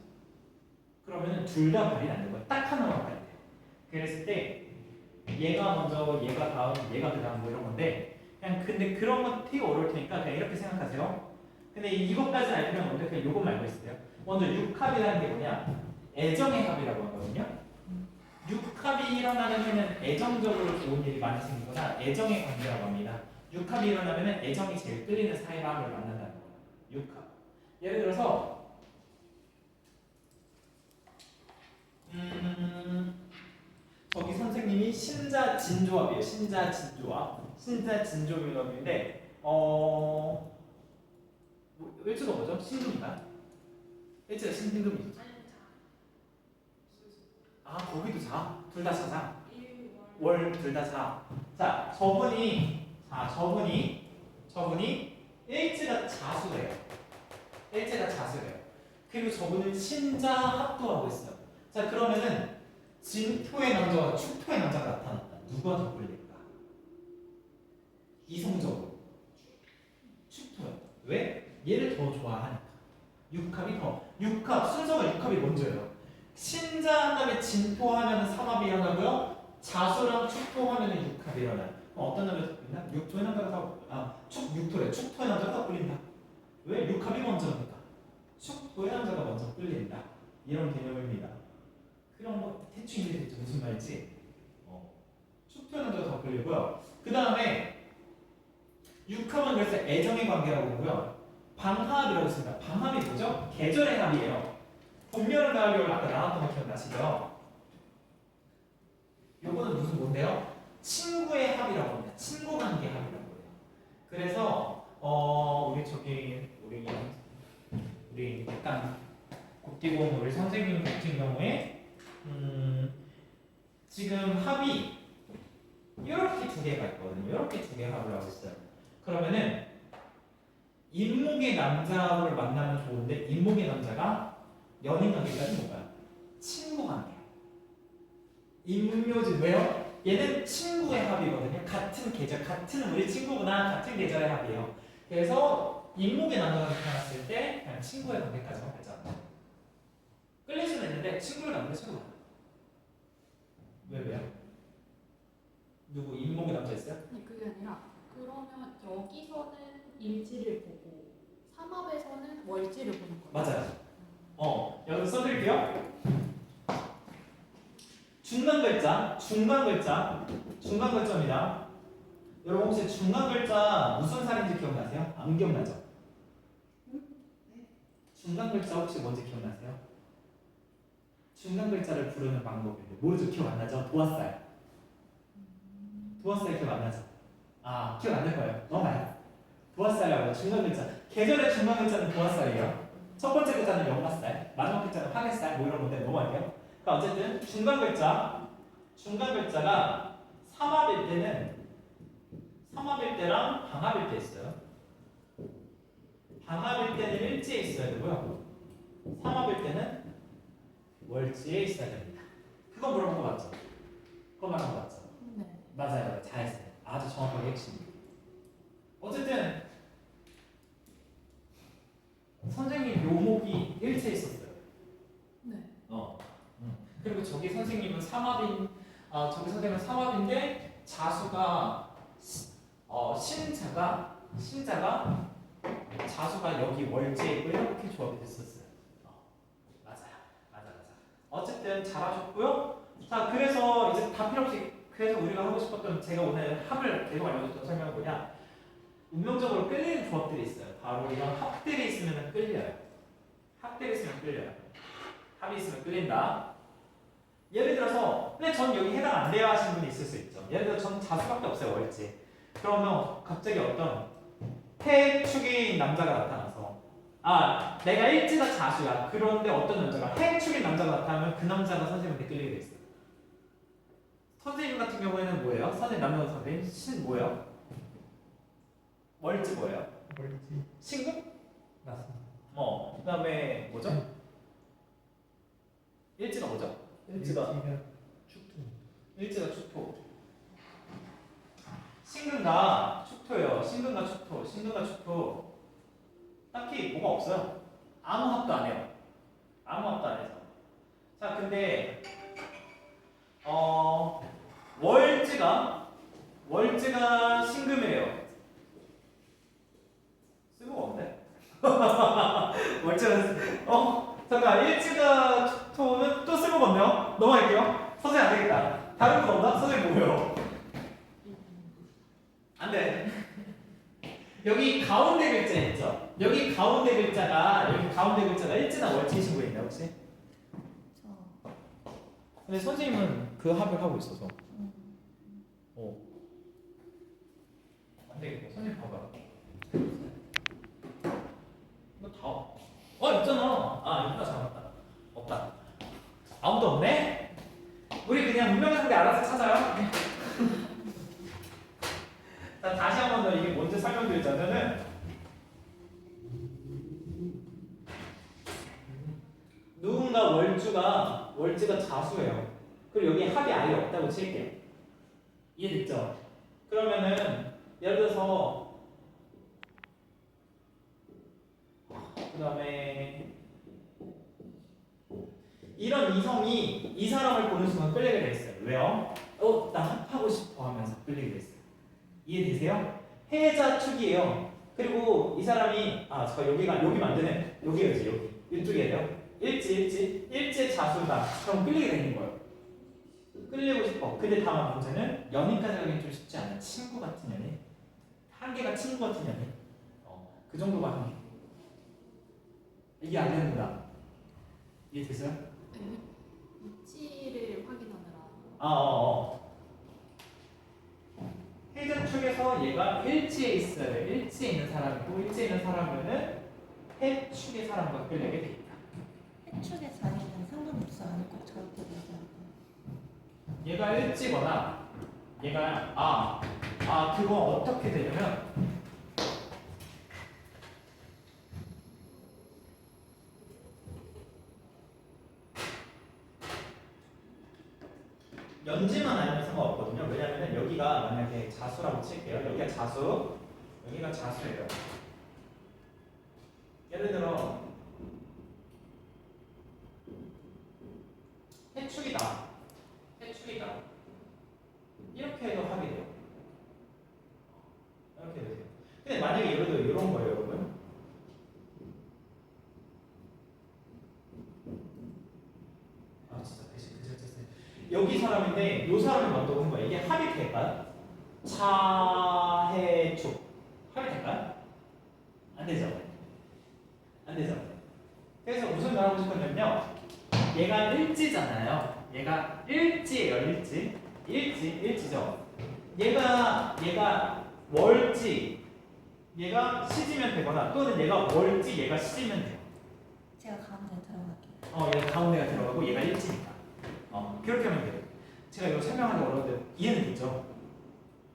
그러면 둘 다 발이 안 되는 거예요. 딱 하나만 발이 돼요. 그랬을 때 얘가 먼저, 얘가 다음, 얘가 그 다음 뭐 이런 건데 그냥 근데 그런 건 되게 어려울 테니까 그냥 이렇게 생각하세요. 근데 이것까지는 알 필요는 없는데 그냥 이것만 알고 있어요. 먼저 6합이라는 게 뭐냐? 애정의 합이라고 하거든요. 6합이 일어나는 해는 애정적으로 좋은 일이 많이 생기거나 애정의 관계라고 합니다. 6합이 일어나면 애정이 제일 끌리는 사람을 만난다는 거예요. 6합. 예를 들어서 저기 선생님이 신자진조합이에요. 신자진조합인데 일주가 뭐죠? 신금인가요? 일주가 신금이죠. 거기도 자? 둘 다 자자? 월 둘 다 자. 자, 저분이 일지가 자수래요. 그리고 저분은 신자합도 하고 있어요. 자, 그러면은 진토의 남자와 축토의 남자가 나타났다. 누가 더 끌릴까? 이성적으로 축토요. 왜? 얘를 더 좋아하니까. 6합 순서가 6합이 먼저예요. 신자한 다음에 진토하면 3합이 일어나고요. 자수랑 축토하면 6합이 일어나요. 그럼 어떤 남자가 더 끌린다? 축토의 남자가 더 끌린다. 왜? 6합이 먼저니까. 축토의 남자가 먼저 끌린다. 이런 개념입니다. 그런 거 대충 이해됐죠? 무슨 말인지. 축토의 남자가 더 끌리고요. 그 다음에 6합은 그래서 애정의 관계라고 보고요. 방합이라고 있습니다. 방합이 뭐죠? 계절의 합이에요. 봄, 여름, 가을, 겨울 아까 나왔던 거 기억나시죠? 요거는 뭔데요? 친구의 합이라고 합니다. 친구 관계 합이라고 해요. 그래서 우리 약간 곱디공 우리 선생님 같은 경우에 지금 합이 이렇게 두 개가 있거든요. 이렇게 두 개 합을 하고 있어요. 그러면은 인목의 남자를 만나면 좋은데 인목의 남자가 연인 관계까지 뭔가요? 친구 관계. 인묘지 왜요? 얘는 친구의 합이거든요. 같은 계절, 같은 우리 친구구나, 같은 계절의 합이에요. 그래서 인목의 남자가 나타났을 때 그냥 친구의 관계까지만 발전합니다. 끌릴 수는 있는데 친구를 남는 친구가 왜요? 누구 인목의 남자 있어요? 아니 그게 아니라 그러면 여기서는 일지를 보고 삼합에서는 월지를 보는 거예요. 맞아요. 여기서 써드릴게요. 중간 글자입니다. 여러분 혹시 중간 글자 무슨 살인지 기억나세요? 안 기억나죠? 중간 글자 혹시 뭔지 기억나세요? 중간 글자를 부르는 방법인데 모르죠? 기억 안 나죠? 도화살 기억 안 나죠? 기억 안 날 거예요. 넘어가요. 부화살이라고 중간 글자. 계절의 중간 글자는 부화살이에요. 첫 번째 글자는 연마살, 마지막 글자는 화개살 뭐 이런 건데 넘어갈게요. 그러니까 어쨌든 중간 글자가 삼합일 때랑 방합일 때 있어요. 방합일 때는 일지에 있어야 되고요. 삼합일 때는 월지에 있어야 됩니다. 그거 물어본 거 맞죠? 그거 말한 거 맞죠? 네. 맞아요. 잘했어요. 아주 정확하게 핵심. 어쨌든 선생님 묘목이 일체에 있었어요. 네. 그리고 저기 선생님은 저기 선생님은 삼합인데 자수가 신자가 자수가 여기 월지에 있고 이렇게 조합이 됐었어요. 맞아. 어쨌든 잘하셨고요. 자, 그래서 이제 다 필요 없이 그래서 우리가 하고 싶었던 제가 오늘 합을 계속 알려줬던 설명은 뭐냐? 운명적으로 끌리는 조합들이 있어요. 바로 이런 합들이 있으면 끌려요. 합들이 있으면 끌려요. 합이 있으면 끌린다. 예를 들어서 근데 전 여기 해당 안 돼요 하시는 분이 있을 수 있죠. 예를 들어 전 자수밖에 없어요 월지. 그러면 갑자기 어떤 해축인 남자가 나타나서 내가 일지가 자수야. 그런데 어떤 남자가 해축인 남자가 나타나면 그 남자가 선생님한테 끌리게 돼 있어요. 선생님 같은 경우에는 뭐예요? 선생님 남자 선생님 신 뭐예요? 월지 뭐예요? 월지 신금? 맞습니다. 그다음에 뭐죠? 일지가 뭐죠? 일지가 축토. 신금과 축토예요. 신금과 축토. 딱히 뭐가 없어요. 아무 합도 안 해요. 아무 합도 안 해서. 자, 근데 월지가 신금이에요. 쓸모가 없네. 월지가 잠깐 일지가 축토는 또 쓸모가 없네요. 넘어갈게요. 선생님 안 되겠다. 다른 거 없나? 선생님 뭐예요? 안 돼. 여기 가운데 글자 있죠? 여기 가운데 글자가 일지나 월지 신고 있나요 혹시? 저 근데 선생님은 그 합을 하고 있어서. 안 되겠다. 선생님 봐봐. 이거 다. 있잖아. 있다. 잡았다. 없다. 아무도 없네? 우리 그냥 운명의 상대 알아서 찾아요. 자, 다시 한 번 더 이게 뭔지 설명드리자면은 누군가 월지가 자수예요. 그리고 여기 합이 아예 없다고 칠게요. 이해됐죠? 그러면은 예를 들어서 그 다음에 이런 이성이 이 사람을 보는 순간 끌리게 돼 있어요. 왜요? 나 합하고 싶어 하면서 끌리게 돼 있어요. 이해되세요? 해자축이에요. 그리고 이 사람이 여기 만드네. 여기였지 여기. 이쪽이에요. 일지의 자수다. 그럼 끌리게 되는 거예요. 끌리고 싶어. 근데 다만 문제는 연인까지 하기는 좀 쉽지 않아요. 친구 같은 연인. 한계가 친구 같은 연인. 그 정도가 한계. 이게 안 된다. 이해되세요? 위치를 확인하느라. 해자축에서 얘가 일지에 있어요. 일지에 있는 사람이고 일지에 있는 사람이면은 해축의 사람과 끌리게 돼 있다. 해축의 자리는 상관없어. 아닐 거 저렇게 얘기하고. 얘가 일지거나 얘가 그거 어떻게 되냐면 연지만 아니면 상관없거든요. 왜냐면은 여기가 만약에 자수라고 칠게요. 여기가 자수, 여기가 자수예요. 예를 들어 해축이다. 이렇게 해도 합이 돼요. 이렇게 되세요. 근데 만약에 예를 들어 이런 거예요, 여러분. 진짜 여기 사람인데 이 사람을 먼저 보는 거야. 이게 합이 될까요? 차해축 합이 될까요? 안 되죠. 그래서 무슨 말 하고 싶었냐면요. 얘가 일지잖아요. 얘가 일지예요. 일지죠. 얘가 월지 얘가 시지면 되거나 또는 얘가 월지 얘가 시지면 돼요. 제가 가운데 들어갈게요. 얘가 가운데가 들어가고 얘가 일지니까. 그렇게 하면 돼요. 제가 이거 설명하기 어려운데 이해는 됐죠?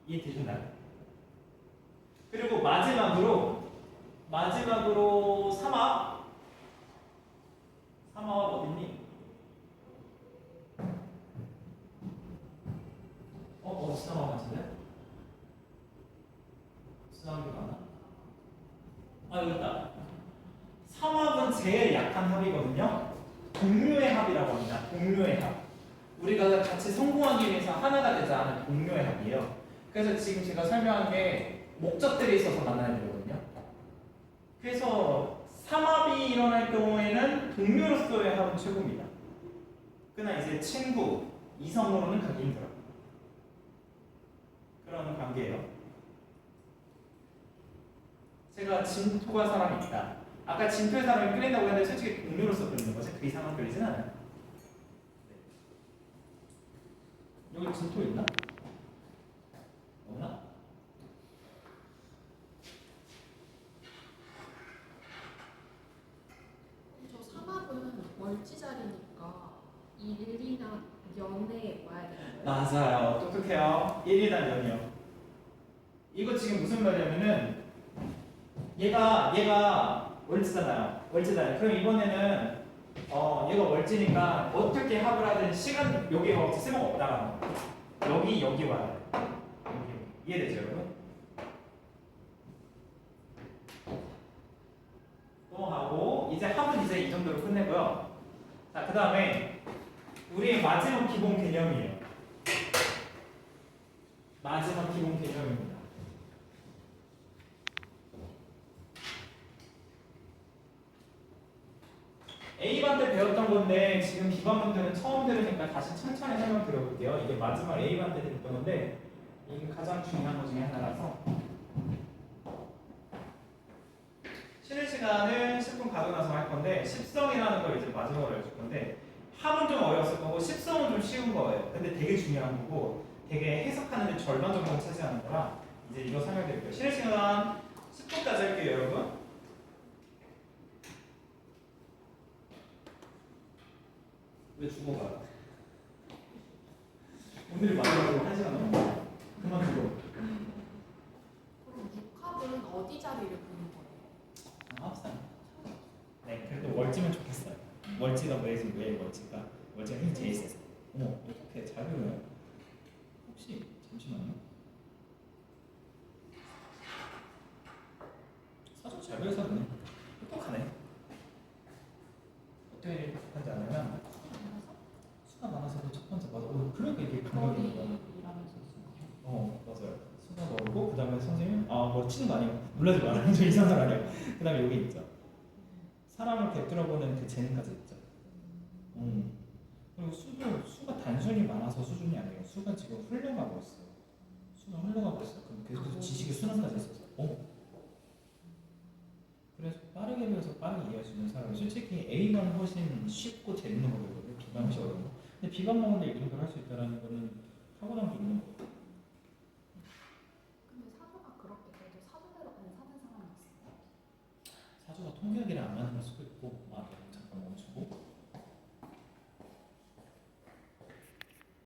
이해 되셨나요? 그리고 마지막으로 삼합 어딨니? 삼합 같은데? 삼합이 많아? 여기 있다. 삼합은 제일 약한 합이거든요. 동료의 합이라고 합니다. 동료의 합. 우리가 같이 성공하기 위해서 하나가 되지 않은 동료의 합이에요. 그래서 지금 제가 설명한 게 목적들이 있어서 만나야 되거든요. 그래서 삼합이 일어날 경우에는 동료로서의 합은 최고입니다. 그러나 이제 친구, 이성으로는 가기 힘들어요. 그런 관계예요. 제가 진토가 사람이 있다. 아까 진토의 사람이 끌린다고 했는데 솔직히 동료로서 끌리는 거지 그 이상은 끌리진 않아요. 네. 여기 진토 있나? 없나? 저 삼합은 월지 자리니까 일이나 연에 와야 되는 거예요? 맞아요. 똑똑해요. 1이나 0이요. 이거 지금 무슨 말이냐면은 얘가 월지잖아요. 그럼 이번에는 얘가 월지니까 어떻게 합을 하든 시간 여기가 없지 쓸모가 없다라는 거. 여기 와야 돼. 여기. 이해되죠, 여러분? 넘어가고 이제 합은 이제 이 정도로 끝내고요. 자, 그 다음에 우리의 마지막 기본 개념이에요. 마지막 기본 개념입니다. A반 때 배웠던 건데 지금 B반 분들은 처음 들으니까 다시 천천히 설명 드려볼게요. 이게 마지막 A반 때 들었던 건데 이게 가장 중요한 것 중에 하나라서 쉬는 시간은 10분 가고 나서 할 건데 십성이라는 걸 이제 마지막으로 알려줄 건데 합은 좀 어려웠을 거고 십성은 좀 쉬운 거예요. 근데 되게 중요한 거고 되게 해석하는데 절반 정도 차지하는 거라 이제 이거 설명드릴게요. 쉬는 시간 10분까지 할게요, 여러분. 왜 죽어가요? 오늘 마지막으로 1시간 넘었어. 그만 죽어. 그럼 육합은 어디 자리를 보는 거예요? 합산. 네, 그래도 월지면 좋겠어요. 월지가 왜 월지가? 월지가 힘 제일 세서. 어머, 어떻게 잘 배워요? 혹시 잠시만요. 사전 잘 배우셨네. 똑똑하네. 어떻게 똑똑한지 아냐면 수가 많아서도 첫 번째 맞아. 그러니까 이게 강력이 있는 거야. 맞아요. 수가 넓고 그 다음에 선생님 뭐 치는 거 아니에요. 놀라지 말아요. 저 이상한 사람 아니에요. 그 다음에 여기 있죠. 사람을 꿰뚫어보는 그 재능까지 있죠. 그리고 수가 단순히 많아서 수준이 아니에요. 수가 지금 흘러가고 있어요. 수가 흘러가고 있어요. 그럼 계속해서 지식의 순환까지 있어서. 그래서 빠르게 배워서 빠르게 이해할 수 있는 사람이 솔직히 A반은 훨씬 쉽고 재밌는 거거든요. B반은 훨씬 어려운 거. 근데 B반 먹는데 이 정도를 할 수 있다는 거는 타고난 게 있는 거예요. 근데 사주가 그렇게 돼도 사주대로 안 사는 사람이 있어요? 사주가 통계학이랑 안 맞는 걸 수도